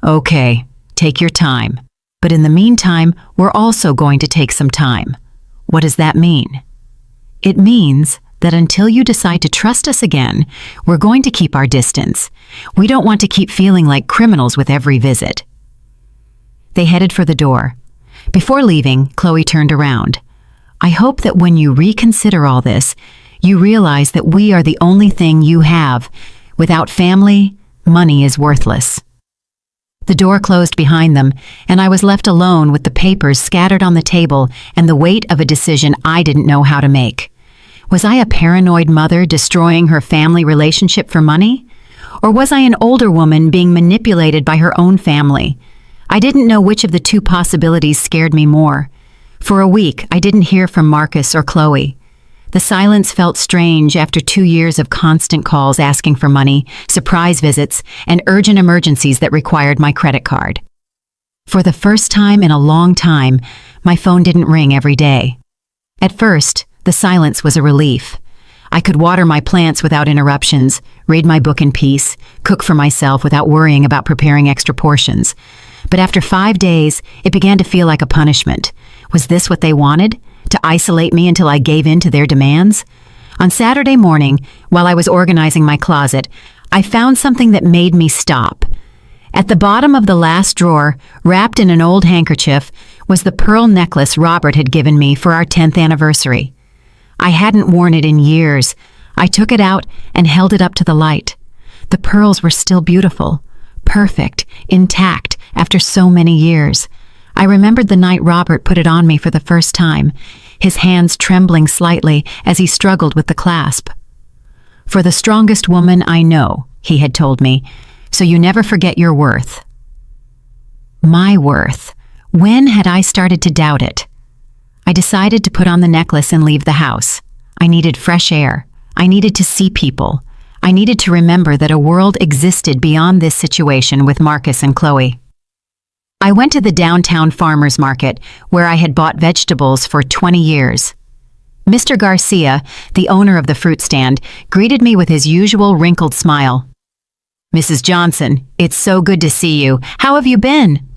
Okay, take your time. But in the meantime, we're also going to take some time. What does that mean? It means that until you decide to trust us again, we're going to keep our distance. We don't want to keep feeling like criminals with every visit. They headed for the door. Before leaving, Chloe turned around. I hope that when you reconsider all this, you realize that we are the only thing you have. Without family, money is worthless. The door closed behind them, and I was left alone with the papers scattered on the table and the weight of a decision I didn't know how to make. Was I a paranoid mother destroying her family relationship for money? Or was I an older woman being manipulated by her own family? I didn't know which of the two possibilities scared me more. For a week, I didn't hear from Marcus or Chloe. The silence felt strange after 2 years of constant calls asking for money, surprise visits, and urgent emergencies that required my credit card. For the first time in a long time, my phone didn't ring every day. At first, the silence was a relief. I could water my plants without interruptions, read my book in peace, cook for myself without worrying about preparing extra portions. But after 5 days, it began to feel like a punishment. Was this what they wanted? To isolate me until I gave in to their demands? On Saturday morning, while I was organizing my closet, I found something that made me stop. At the bottom of the last drawer, wrapped in an old handkerchief, was the pearl necklace Robert had given me for our 10th anniversary. I hadn't worn it in years. I took it out and held it up to the light. The pearls were still beautiful, perfect, intact after so many years. I remembered the night Robert put it on me for the first time, his hands trembling slightly as he struggled with the clasp. For the strongest woman I know, he had told me, so you never forget your worth. My worth. When had I started to doubt it? I decided to put on the necklace and leave the house. I needed fresh air. I needed to see people. I needed to remember that a world existed beyond this situation with Marcus and Chloe. I went to the downtown farmers market where I had bought vegetables for 20 years. Mr. Garcia, the owner of the fruit stand, greeted me with his usual wrinkled smile. Mrs. Johnson, it's so good to see you. How have you been?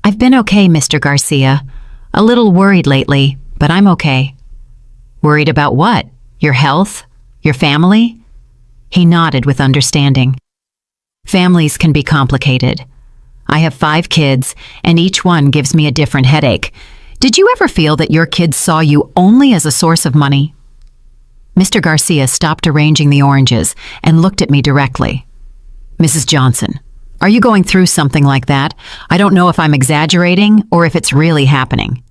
I've been okay, Mr. Garcia. A little worried lately, but I'm okay. Worried about what? Your health? Your family? He nodded with understanding. Families can be complicated. I have 5 kids, and each one gives me a different headache. Did you ever feel that your kids saw you only as a source of money?" Mr. Garcia stopped arranging the oranges and looked at me directly. "Mrs. Johnson, are you going through something like that? I don't know if I'm exaggerating or if it's really happening.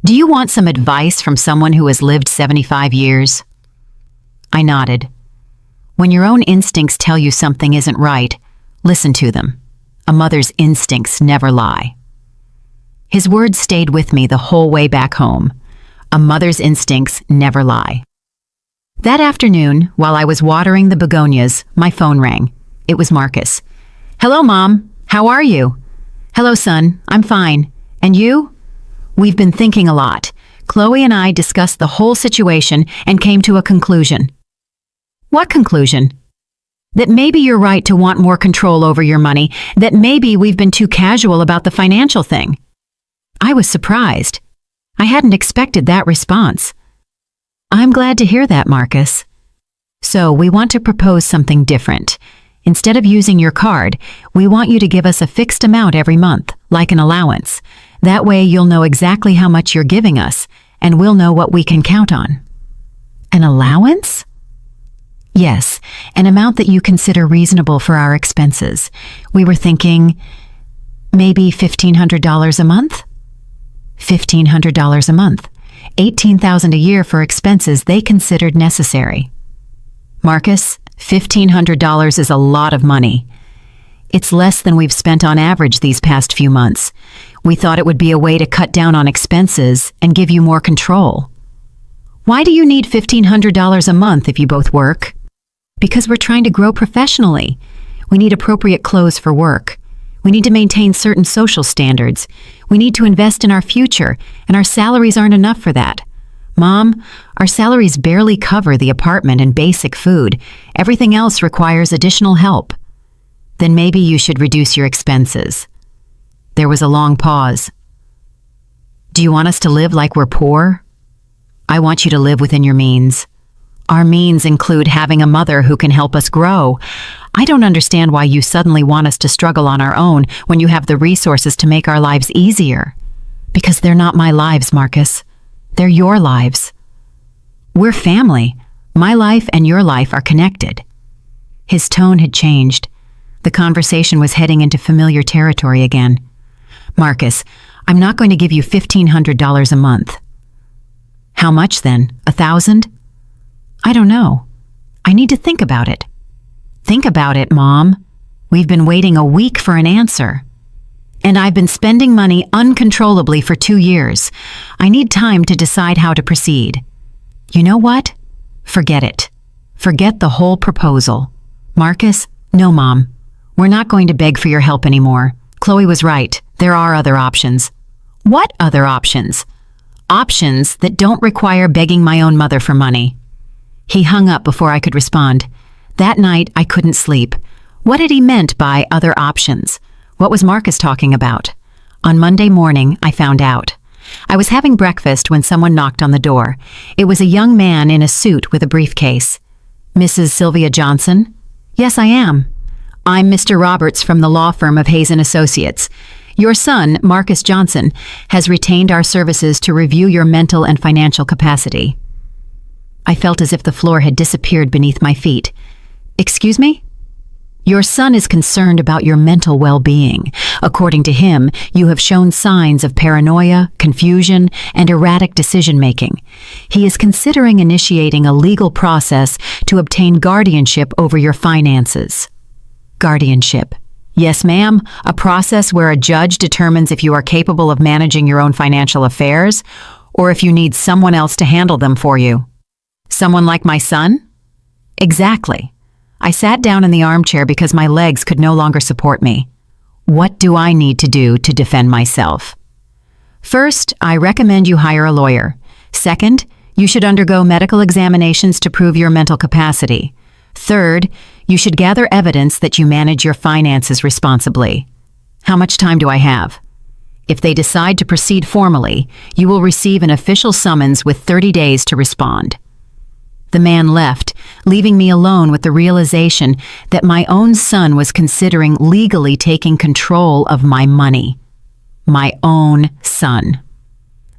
Do you want some advice from someone who has lived 75 years?" I nodded. When your own instincts tell you something isn't right, listen to them. A mother's instincts never lie. His words stayed with me the whole way back home. A mother's instincts never lie. That afternoon, while I was watering the begonias, my phone rang. It was Marcus. "Hello, Mom. How are you?" "Hello, son. I'm fine. And you?" "We've been thinking a lot. Chloe and I discussed the whole situation and came to a conclusion." "What conclusion?" "That maybe you're right to want more control over your money, that maybe we've been too casual about the financial thing." I was surprised. I hadn't expected that response. "I'm glad to hear that, Marcus. So we want to propose something different. Instead of using your card, we want you to give us a fixed amount every month, like an allowance. That way you'll know exactly how much you're giving us, and we'll know what we can count on." "An allowance?" "Yes, an amount that you consider reasonable for our expenses. We were thinking maybe $1,500 a month?" $1,500 a month. $18,000 a year for expenses they considered necessary. "Marcus, $1,500 is a lot of money. It's less than we've spent on average these past few months. We thought it would be a way to cut down on expenses and give you more control." "Why do you need $1,500 a month if you both work?" "Because we're trying to grow professionally. We need appropriate clothes for work. We need to maintain certain social standards. We need to invest in our future, and our salaries aren't enough for that. Mom, our salaries barely cover the apartment and basic food. Everything else requires additional help." "Then maybe you should reduce your expenses." There was a long pause. "Do you want us to live like we're poor?" "I want you to live within your means. Our means include having a mother who can help us grow. I don't understand why you suddenly want us to struggle on our own when you have the resources to make our lives easier." "Because they're not my lives, Marcus. They're your lives. We're family. My life and your life are connected." His tone had changed. The conversation was heading into familiar territory again. "Marcus, I'm not going to give you $1,500 a month." "How much then? 1,000? "I don't know. I need to think about it." "Think about it, Mom. We've been waiting a week for an answer. And I've been spending money uncontrollably for 2 years. I need time to decide how to proceed." "You know what? Forget it. Forget the whole proposal." "Marcus, no, Mom. We're not going to beg for your help anymore. Chloe was right. There are other options." "What other options?" "Options that don't require begging my own mother for money." He hung up before I could respond. That night, I couldn't sleep. What had he meant by other options? What was Marcus talking about? On Monday morning, I found out. I was having breakfast when someone knocked on the door. It was a young man in a suit with a briefcase. "Mrs. Sylvia Johnson?" "Yes, I am. I'm Mr. Roberts from the law firm of Hayes & Associates. Your son, Marcus Johnson, has retained our services to review your mental and financial capacity." I felt as if the floor had disappeared beneath my feet. "Excuse me?" "Your son is concerned about your mental well-being. According to him, you have shown signs of paranoia, confusion, and erratic decision-making. He is considering initiating a legal process to obtain guardianship over your finances." "Guardianship. Yes, ma'am, a process where a judge determines if you are capable of managing your own financial affairs, or if you need someone else to handle them for you." "Someone like my son?" "Exactly." I sat down in the armchair because my legs could no longer support me. What do I need to do to defend myself? First, I recommend you hire a lawyer. Second, you should undergo medical examinations to prove your mental capacity. Third, you should gather evidence that you manage your finances responsibly. How much time do I have? If they decide to proceed formally, you will receive an official summons with 30 days to respond. The man left, leaving me alone with the realization that my own son was considering legally taking control of my money. My own son.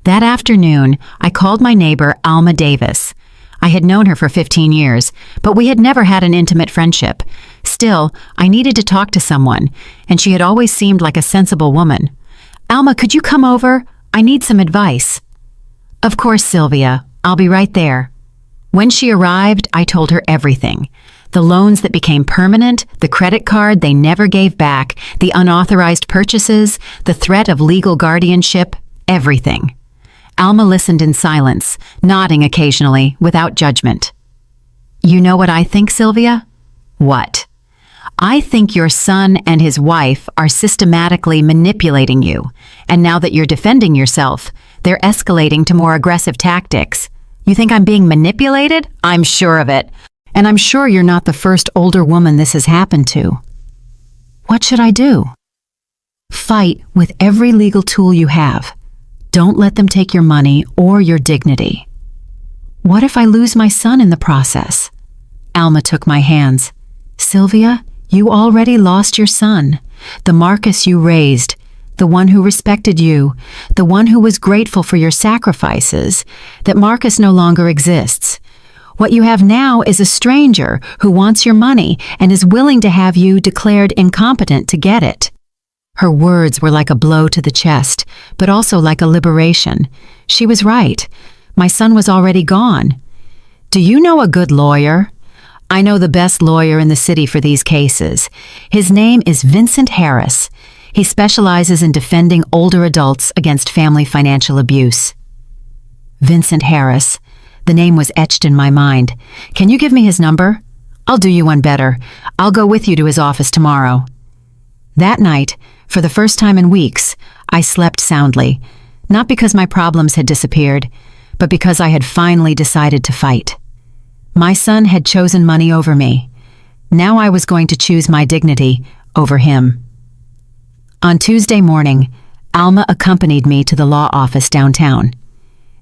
That afternoon, I called my neighbor, Alma Davis. I had known her for 15 years, but we had never had an intimate friendship. Still, I needed to talk to someone, and she had always seemed like a sensible woman. "Alma, could you come over? I need some advice." "Of course, Sylvia. I'll be right there." When she arrived, I told her everything. The loans that became permanent, the credit card they never gave back, the unauthorized purchases, the threat of legal guardianship, everything. Alma listened in silence, nodding occasionally, without judgment. "You know what I think, Sylvia?" "What?" "I think your son and his wife are systematically manipulating you, and now that you're defending yourself, they're escalating to more aggressive tactics. You think I'm being manipulated? I'm sure of it. And I'm sure you're not the first older woman this has happened to." "What should I do?" "Fight with every legal tool you have. Don't let them take your money or your dignity." "What if I lose my son in the process?" Alma took my hands. "Sylvia, you already lost your son, the Marcus you raised, the one who respected you, the one who was grateful for your sacrifices. That Marcus no longer exists. What you have now is a stranger who wants your money and is willing to have you declared incompetent to get it." Her words were like a blow to the chest, but also like a liberation. She was right. My son was already gone. "Do you know a good lawyer?" "I know the best lawyer in the city for these cases. His name is Vincent Harris. He specializes in defending older adults against family financial abuse." Vincent Harris. The name was etched in my mind. "Can you give me his number?" "I'll do you one better. I'll go with you to his office tomorrow." That night, for the first time in weeks, I slept soundly, not because my problems had disappeared, but because I had finally decided to fight. My son had chosen money over me. Now I was going to choose my dignity over him. On Tuesday morning, Alma accompanied me to the law office downtown.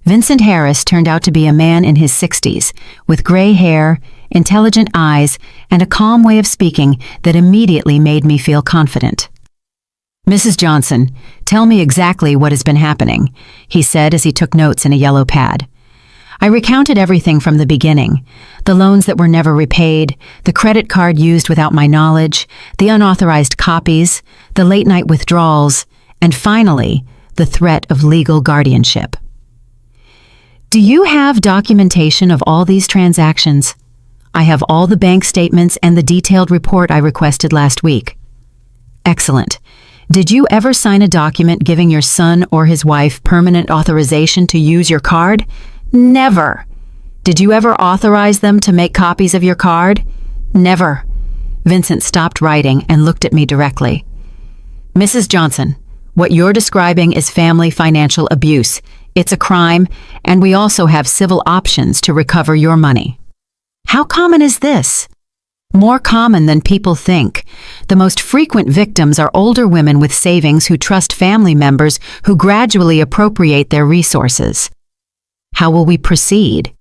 Vincent Harris turned out to be a man in his 60s, with gray hair, intelligent eyes, and a calm way of speaking that immediately made me feel confident. "Mrs. Johnson, tell me exactly what has been happening," he said as he took notes in a yellow pad. I recounted everything from the beginning: the loans that were never repaid, the credit card used without my knowledge, the unauthorized copies, the late-night withdrawals, and finally, the threat of legal guardianship. "Do you have documentation of all these transactions?" "I have all the bank statements and the detailed report I requested last week." "Excellent. Did you ever sign a document giving your son or his wife permanent authorization to use your card?" "Never." "Did you ever authorize them to make copies of your card?" "Never." Vincent stopped writing and looked at me directly. "Mrs. Johnson, what you're describing is family financial abuse. It's a crime, and we also have civil options to recover your money." "How common is this?" "More common than people think. The most frequent victims are older women with savings who trust family members who gradually appropriate their resources." "How will we proceed?"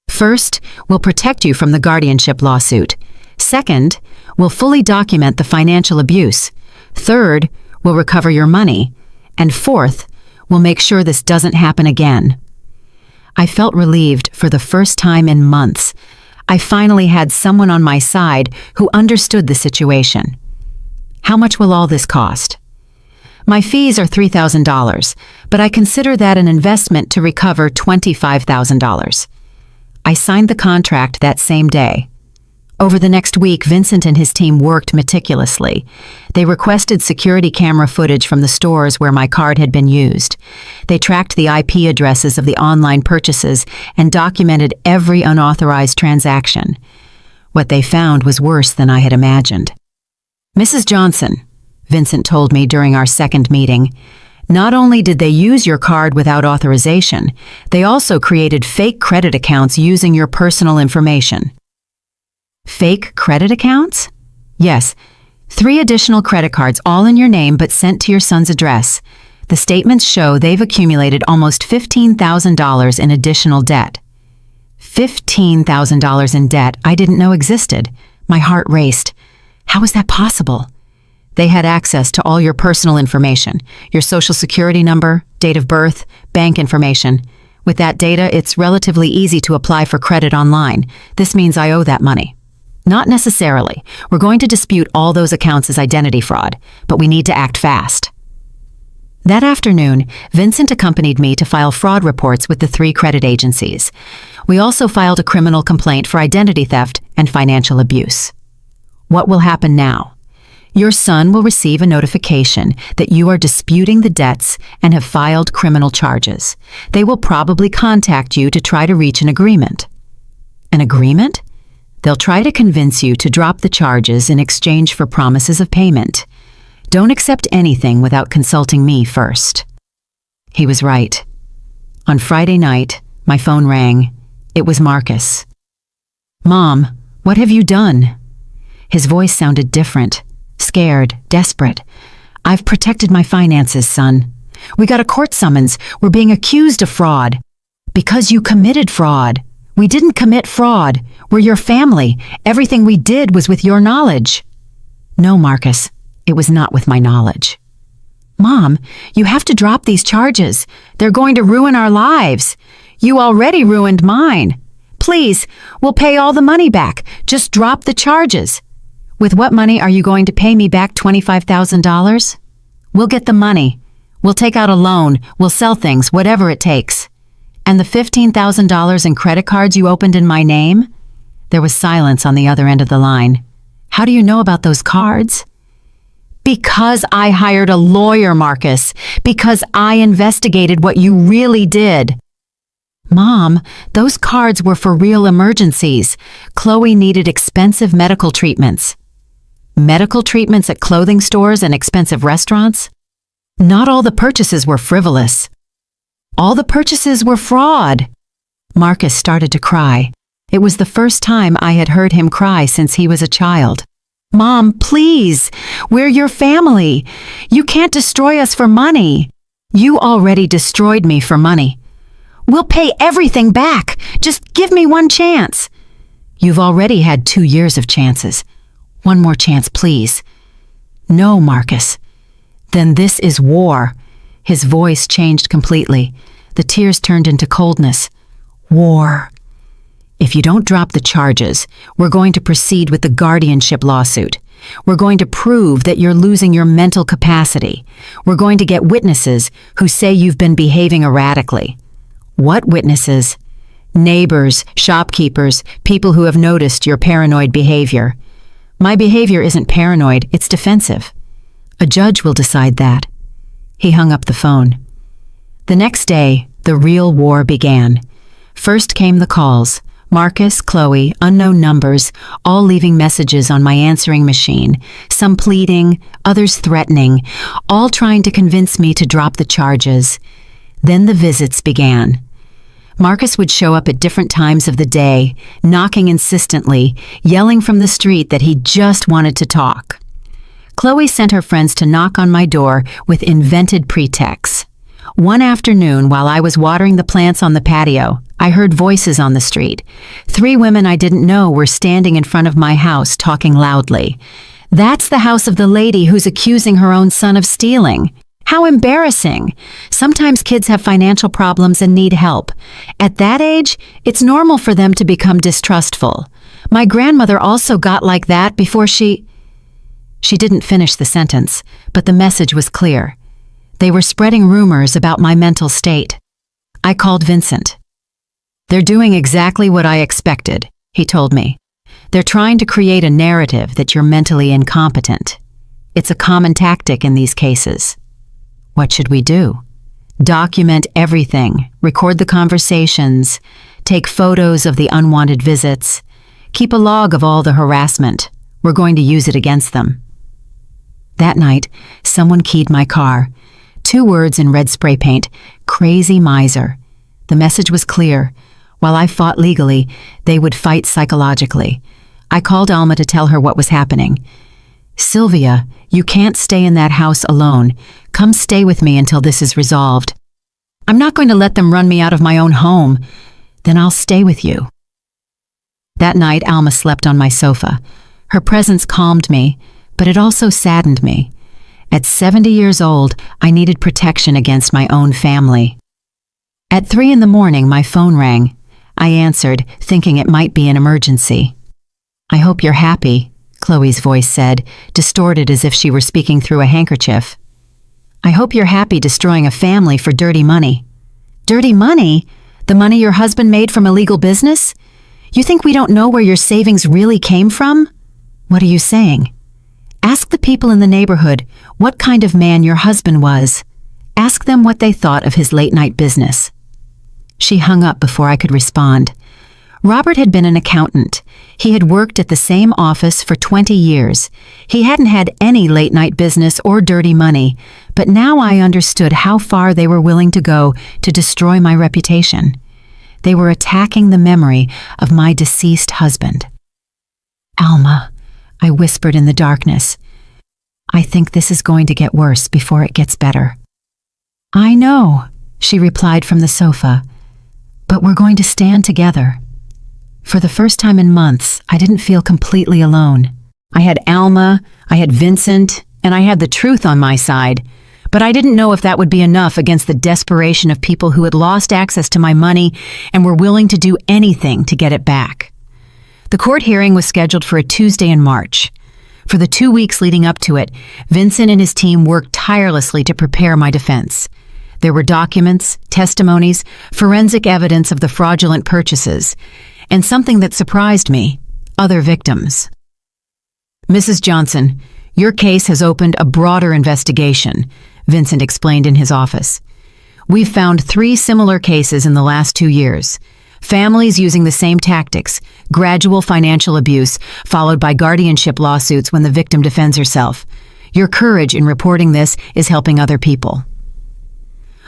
"First, we'll protect you from the guardianship lawsuit. Second, we'll fully document the financial abuse. Third, we'll recover your money. And fourth, we'll make sure this doesn't happen again." I felt relieved for the first time in months. I finally had someone on my side who understood the situation. "How much will all this cost?" "My fees are $3,000, but I consider that an investment to recover $25,000. I signed the contract that same day. Over the next week, Vincent and his team worked meticulously. They requested security camera footage from the stores where my card had been used. They tracked the IP addresses of the online purchases and documented every unauthorized transaction. What they found was worse than I had imagined. "Mrs. Johnson," Vincent told me during our second meeting, "not only did they use your card without authorization, they also created fake credit accounts using your personal information." "Fake credit accounts?" "Yes. 3 additional credit cards, all in your name but sent to your son's address. The statements show they've accumulated almost $15,000 in additional debt." $15,000 in debt I didn't know existed. My heart raced. How was that possible? They had access to all your personal information, your social security number, date of birth, bank information. With that data, it's relatively easy to apply for credit online. This means I owe that money. Not necessarily. We're going to dispute all those accounts as identity fraud, but we need to act fast. That afternoon, Vincent accompanied me to file fraud reports with the 3 credit agencies. We also filed a criminal complaint for identity theft and financial abuse. What will happen now? Your son will receive a notification that you are disputing the debts and have filed criminal charges. They will probably contact you to try to reach an agreement. An agreement? They'll try to convince you to drop the charges in exchange for promises of payment. Don't accept anything without consulting me first. He was right. On Friday night, my phone rang. It was Marcus. Mom, what have you done? His voice sounded different, scared, desperate. I've protected my finances, son. We got a court summons. We're being accused of fraud. Because you committed fraud. We didn't commit fraud. We're your family. Everything we did was with your knowledge. No, Marcus. It was not with my knowledge. Mom, you have to drop these charges. They're going to ruin our lives. You already ruined mine. Please, we'll pay all the money back. Just drop the charges. With what money are you going to pay me back $25,000? We'll get the money. We'll take out a loan. We'll sell things, whatever it takes. And the $15,000 in credit cards you opened in my name? There was silence on the other end of the line. How do you know about those cards? Because I hired a lawyer, Marcus. Because I investigated what you really did. Mom, those cards were for real emergencies. Chloe needed expensive medical treatments. Medical treatments at clothing stores and expensive restaurants? Not all the purchases were frivolous. All the purchases were fraud. Marcus started to cry. It was the first time I had heard him cry since he was a child. Mom, please, we're your family. You can't destroy us for money. You already destroyed me for money. We'll pay everything back. Just give me one chance. You've already had 2 years of chances. One more chance, please. No, Marcus. Then this is war. His voice changed completely. The tears turned into coldness. War. If you don't drop the charges, we're going to proceed with the guardianship lawsuit. We're going to prove that you're losing your mental capacity. We're going to get witnesses who say you've been behaving erratically. What witnesses? Neighbors, shopkeepers, people who have noticed your paranoid behavior. My behavior isn't paranoid, it's defensive. A judge will decide that. He hung up the phone. The next day, the real war began. First came the calls. Marcus, Chloe, unknown numbers, all leaving messages on my answering machine, some pleading, others threatening, all trying to convince me to drop the charges. Then the visits began. Marcus would show up at different times of the day, knocking insistently, yelling from the street that he just wanted to talk. Chloe sent her friends to knock on my door with invented pretexts. One afternoon, while I was watering the plants on the patio, I heard voices on the street. 3 women I didn't know were standing in front of my house talking loudly. That's the house of the lady who's accusing her own son of stealing. How embarrassing. Sometimes kids have financial problems and need help. At that age, it's normal for them to become distrustful. My grandmother also got like that before she didn't finish the sentence, but the message was clear. They were spreading rumors about my mental state. I called Vincent. They're doing exactly what I expected, he told me. They're trying to create a narrative that you're mentally incompetent. It's a common tactic in these cases. What should we do? Document everything, record the conversations, take photos of the unwanted visits, keep a log of all the harassment. We're going to use it against them. That night, someone keyed my car. 2 words in red spray paint, crazy miser. The message was clear. While I fought legally, they would fight psychologically. I called Alma to tell her what was happening. Sylvia, you can't stay in that house alone. Come stay with me until this is resolved. I'm not going to let them run me out of my own home. Then I'll stay with you. That night, Alma slept on my sofa. Her presence calmed me, but it also saddened me. At 70 years old, I needed protection against my own family. At 3 in the morning, my phone rang. I answered, thinking it might be an emergency. "I hope you're happy," Chloe's voice said, distorted as if she were speaking through a handkerchief. "I hope you're happy destroying a family for dirty money." "Dirty money? The money your husband made from illegal business? You think we don't know where your savings really came from?" "What are you saying?" "Ask the people in the neighborhood what kind of man your husband was. Ask them what they thought of his late-night business." She hung up before I could respond. Robert had been an accountant. He had worked at the same office for 20 years. He hadn't had any late-night business or dirty money, but now I understood how far they were willing to go to destroy my reputation. They were attacking the memory of my deceased husband. "Alma," I whispered in the darkness, "I think this is going to get worse before it gets better." "I know," she replied from the sofa, "but we're going to stand together." For the first time in months, I didn't feel completely alone. I had Alma, I had Vincent, and I had the truth on my side, but I didn't know if that would be enough against the desperation of people who had lost access to my money and were willing to do anything to get it back. The court hearing was scheduled for a Tuesday in March. For the 2 weeks leading up to it, Vincent and his team worked tirelessly to prepare my defense. There were documents, testimonies, forensic evidence of the fraudulent purchases, and something that surprised me, other victims. "Mrs. Johnson, your case has opened a broader investigation," Vincent explained in his office. "We've found 3 similar cases in the last 2 years. Families using the same tactics, gradual financial abuse, followed by guardianship lawsuits when the victim defends herself. Your courage in reporting this is helping other people."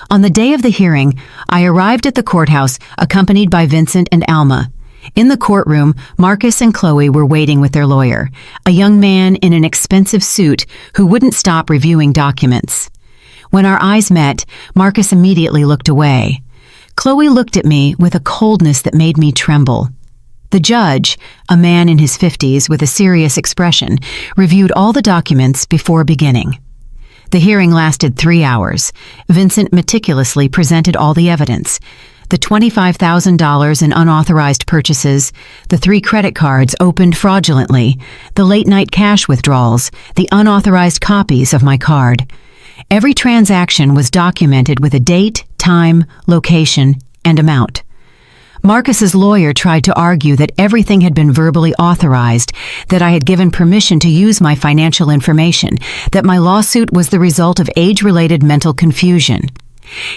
On the day of the hearing, I arrived at the courthouse accompanied by Vincent and Alma. In the courtroom, Marcus and Chloe were waiting with their lawyer, a young man in an expensive suit who wouldn't stop reviewing documents. When our eyes met, Marcus immediately looked away. Chloe looked at me with a coldness that made me tremble. The judge, a man in his 50s with a serious expression, reviewed all the documents before beginning. The hearing lasted 3 hours. Vincent meticulously presented all the evidence: the $25,000 in unauthorized purchases, the 3 credit cards opened fraudulently, the late-night cash withdrawals, the unauthorized copies of my card. Every transaction was documented with a date, time, location, and amount. Marcus's lawyer tried to argue that everything had been verbally authorized, that I had given permission to use my financial information, that my lawsuit was the result of age-related mental confusion.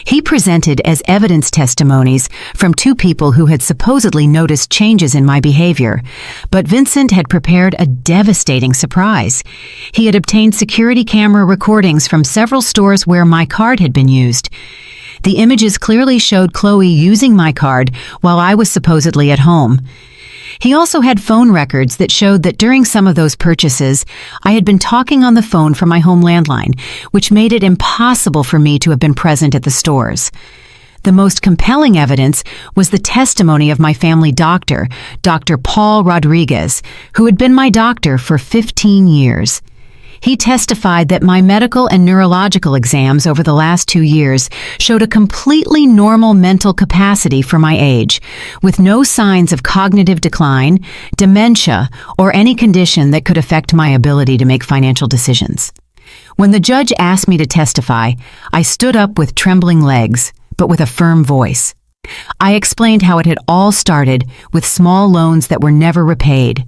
He presented as evidence testimonies from 2 people who had supposedly noticed changes in my behavior, but Vincent had prepared a devastating surprise. He had obtained security camera recordings from several stores where my card had been used. The images clearly showed Chloe using my card while I was supposedly at home. He also had phone records that showed that during some of those purchases, I had been talking on the phone from my home landline, which made it impossible for me to have been present at the stores. The most compelling evidence was the testimony of my family doctor, Dr. Paul Rodriguez, who had been my doctor for 15 years. He testified that my medical and neurological exams over the last 2 years showed a completely normal mental capacity for my age, with no signs of cognitive decline, dementia, or any condition that could affect my ability to make financial decisions. When the judge asked me to testify, I stood up with trembling legs, but with a firm voice. I explained how it had all started with small loans that were never repaid,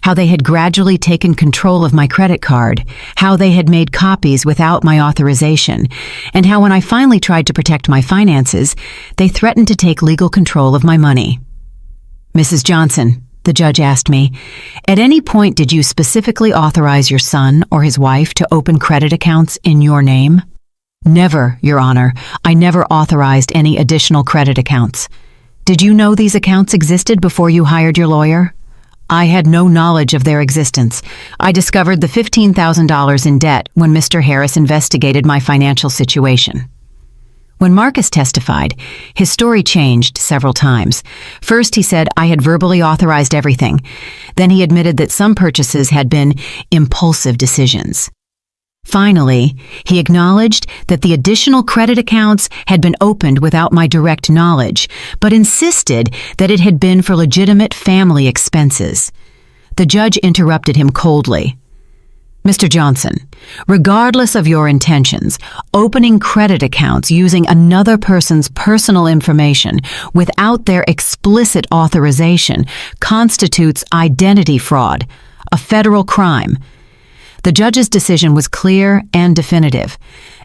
how they had gradually taken control of my credit card, how they had made copies without my authorization, and how when I finally tried to protect my finances, they threatened to take legal control of my money. "Mrs. Johnson," the judge asked me, "at any point did you specifically authorize your son or his wife to open credit accounts in your name?" "Never, Your Honor. I never authorized any additional credit accounts." "Did you know these accounts existed before you hired your lawyer?" "I had no knowledge of their existence. I discovered the $15,000 in debt when Mr. Harris investigated my financial situation." When Marcus testified, his story changed several times. First, he said I had verbally authorized everything. Then he admitted that some purchases had been impulsive decisions. Finally, he acknowledged that the additional credit accounts had been opened without my direct knowledge, but insisted that it had been for legitimate family expenses. The judge interrupted him coldly. Mr. Johnson, regardless of your intentions, opening credit accounts using another person's personal information without their explicit authorization constitutes identity fraud, a federal crime. The judge's decision was clear and definitive.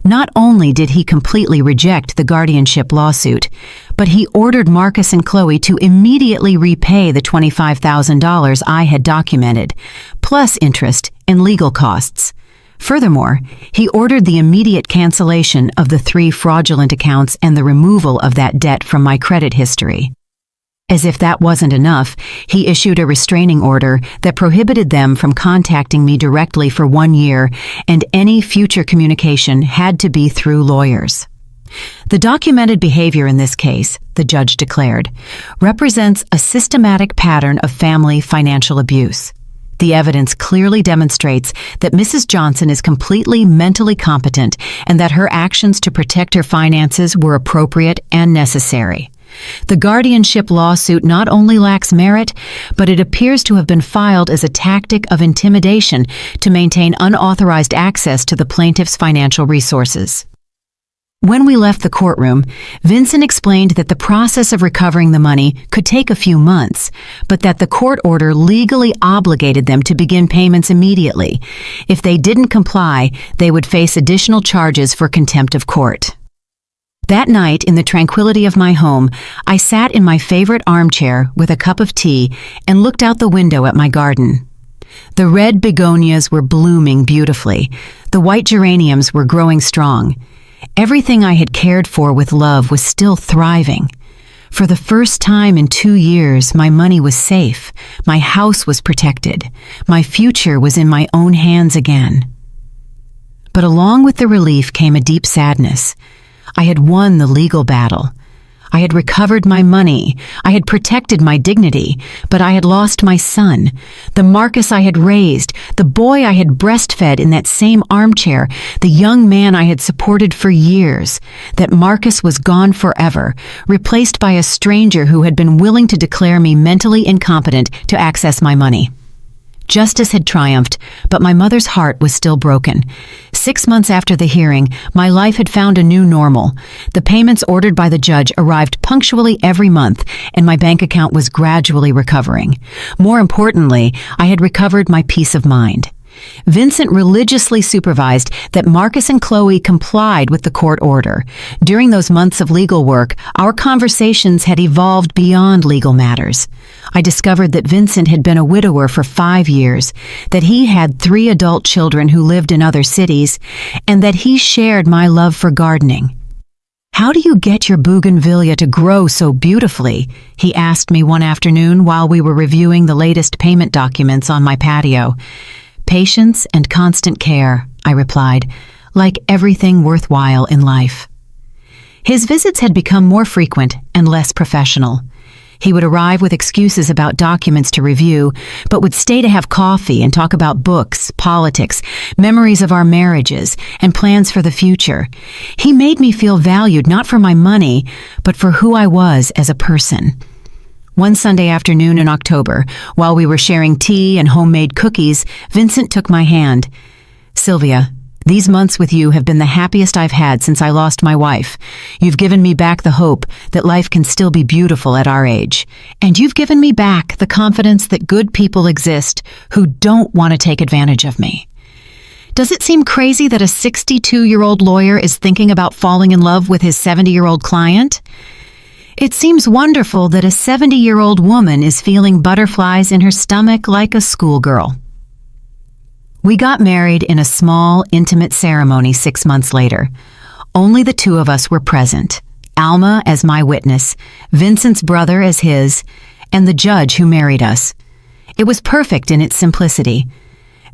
Not only did he completely reject the guardianship lawsuit, but he ordered Marcus and Chloe to immediately repay the $25,000 I had documented, plus interest and legal costs. Furthermore, he ordered the immediate cancellation of the 3 fraudulent accounts and the removal of that debt from my credit history. As if that wasn't enough, he issued a restraining order that prohibited them from contacting me directly for 1 year, and any future communication had to be through lawyers. The documented behavior in this case, the judge declared, represents a systematic pattern of family financial abuse. The evidence clearly demonstrates that Mrs. Johnson is completely mentally competent and that her actions to protect her finances were appropriate and necessary. The guardianship lawsuit not only lacks merit, but it appears to have been filed as a tactic of intimidation to maintain unauthorized access to the plaintiff's financial resources. When we left the courtroom, Vincent explained that the process of recovering the money could take a few months, but that the court order legally obligated them to begin payments immediately. If they didn't comply, they would face additional charges for contempt of court. That night, in the tranquility of my home, I sat in my favorite armchair with a cup of tea and looked out the window at my garden. The red begonias were blooming beautifully. The white geraniums were growing strong. Everything I had cared for with love was still thriving. For the first time in 2 years, my money was safe. My house was protected. My future was in my own hands again. But along with the relief came a deep sadness. I had won the legal battle. I had recovered my money. I had protected my dignity, but I had lost my son, the Marcus I had raised, the boy I had breastfed in that same armchair, the young man I had supported for years. That Marcus was gone forever, replaced by a stranger who had been willing to declare me mentally incompetent to access my money. Justice had triumphed, but my mother's heart was still broken. 6 months after the hearing, my life had found a new normal. The payments ordered by the judge arrived punctually every month, and my bank account was gradually recovering. More importantly, I had recovered my peace of mind. Vincent religiously supervised that Marcus and Chloe complied with the court order. During those months of legal work, our conversations had evolved beyond legal matters. I discovered that Vincent had been a widower for 5 years, that he had 3 adult children who lived in other cities, and that he shared my love for gardening. "How do you get your bougainvillea to grow so beautifully?" he asked me one afternoon while we were reviewing the latest payment documents on my patio. "Patience and constant care," I replied, "like everything worthwhile in life." His visits had become more frequent and less professional. He would arrive with excuses about documents to review, but would stay to have coffee and talk about books, politics, memories of our marriages, and plans for the future. He made me feel valued not for my money, but for who I was as a person. One Sunday afternoon in October, while we were sharing tea and homemade cookies, Vincent took my hand. "Sylvia, these months with you have been the happiest I've had since I lost my wife. You've given me back the hope that life can still be beautiful at our age. And you've given me back the confidence that good people exist who don't want to take advantage of me. Does it seem crazy that a 62-year-old lawyer is thinking about falling in love with his 70-year-old client? It seems wonderful that a 70-year-old woman is feeling butterflies in her stomach like a schoolgirl." We got married in a small, intimate ceremony 6 months later. Only the 2 of us were present, Alma as my witness, Vincent's brother as his, and the judge who married us. It was perfect in its simplicity.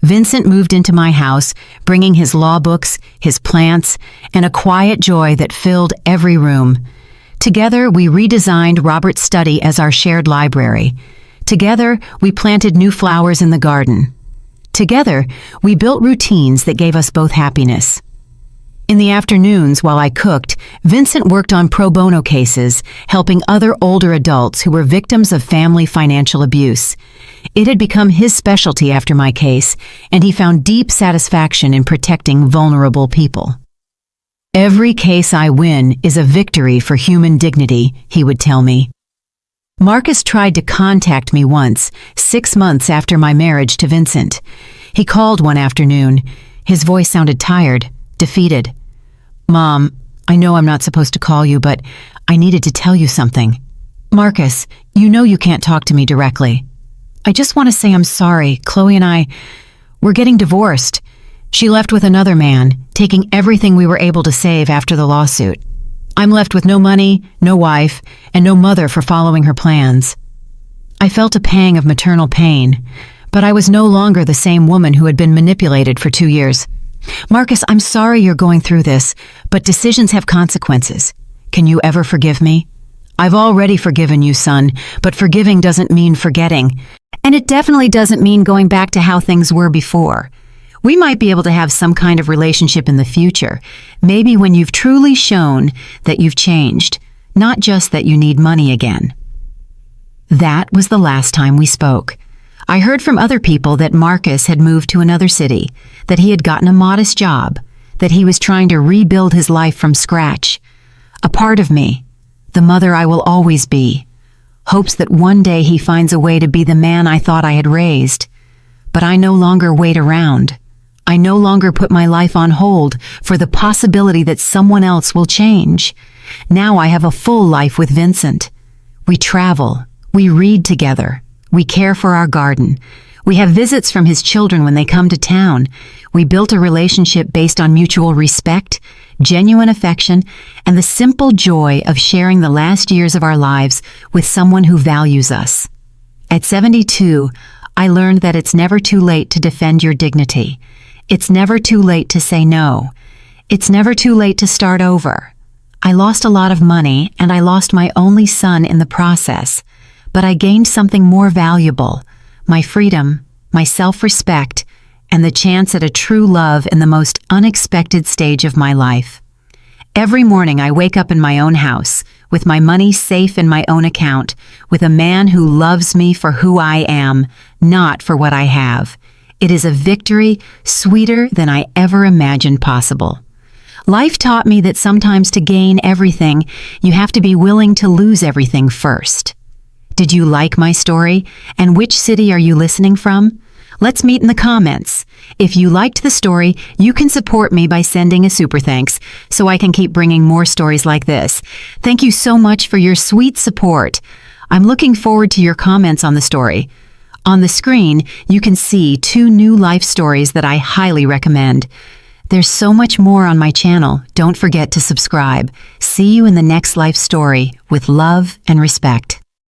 Vincent moved into my house, bringing his law books, his plants, and a quiet joy that filled every room. Together, we redesigned Robert's study as our shared library. Together, we planted new flowers in the garden. Together, we built routines that gave us both happiness. In the afternoons, while I cooked, Vincent worked on pro bono cases, helping other older adults who were victims of family financial abuse. It had become his specialty after my case, and he found deep satisfaction in protecting vulnerable people. "Every case I win is a victory for human dignity," he would tell me. Marcus tried to contact me once, 6 months after my marriage to Vincent. He called one afternoon. His voice sounded tired, defeated. "Mom, I know I'm not supposed to call you, but I needed to tell you something. Marcus, you know you can't talk to me directly. I just want to say I'm sorry. Chloe and we're getting divorced. She left with another man, taking everything we were able to save after the lawsuit. I'm left with no money, no wife, and no mother for following her plans." I felt a pang of maternal pain, but I was no longer the same woman who had been manipulated for 2 years. "Marcus, I'm sorry you're going through this, but decisions have consequences. Can you ever forgive me?" "I've already forgiven you, son, but forgiving doesn't mean forgetting. And it definitely doesn't mean going back to how things were before. We might be able to have some kind of relationship in the future, maybe when you've truly shown that you've changed, not just that you need money again." That was the last time we spoke. I heard from other people that Marcus had moved to another city, that he had gotten a modest job, that he was trying to rebuild his life from scratch. A part of me, the mother I will always be, hopes that one day he finds a way to be the man I thought I had raised. But I no longer wait around. I no longer put my life on hold for the possibility that someone else will change. Now I have a full life with Vincent. We travel. We read together. We care for our garden. We have visits from his children when they come to town. We built a relationship based on mutual respect, genuine affection, and the simple joy of sharing the last years of our lives with someone who values us. At 72, I learned that it's never too late to defend your dignity. It's never too late to say no. It's never too late to start over. I lost a lot of money, and I lost my only son in the process. But I gained something more valuable, my freedom, my self-respect, and the chance at a true love in the most unexpected stage of my life. Every morning I wake up in my own house, with my money safe in my own account, with a man who loves me for who I am, not for what I have. It is a victory sweeter than I ever imagined possible. Life taught me that sometimes to gain everything, you have to be willing to lose everything first. Did you like my story? And which city are you listening from? Let's meet in the comments. If you liked the story, you can support me by sending a super thanks so I can keep bringing more stories like this. Thank you so much for your sweet support. I'm looking forward to your comments on the story. On the screen, you can see 2 new life stories that I highly recommend. There's so much more on my channel. Don't forget to subscribe. See you in the next life story with love and respect.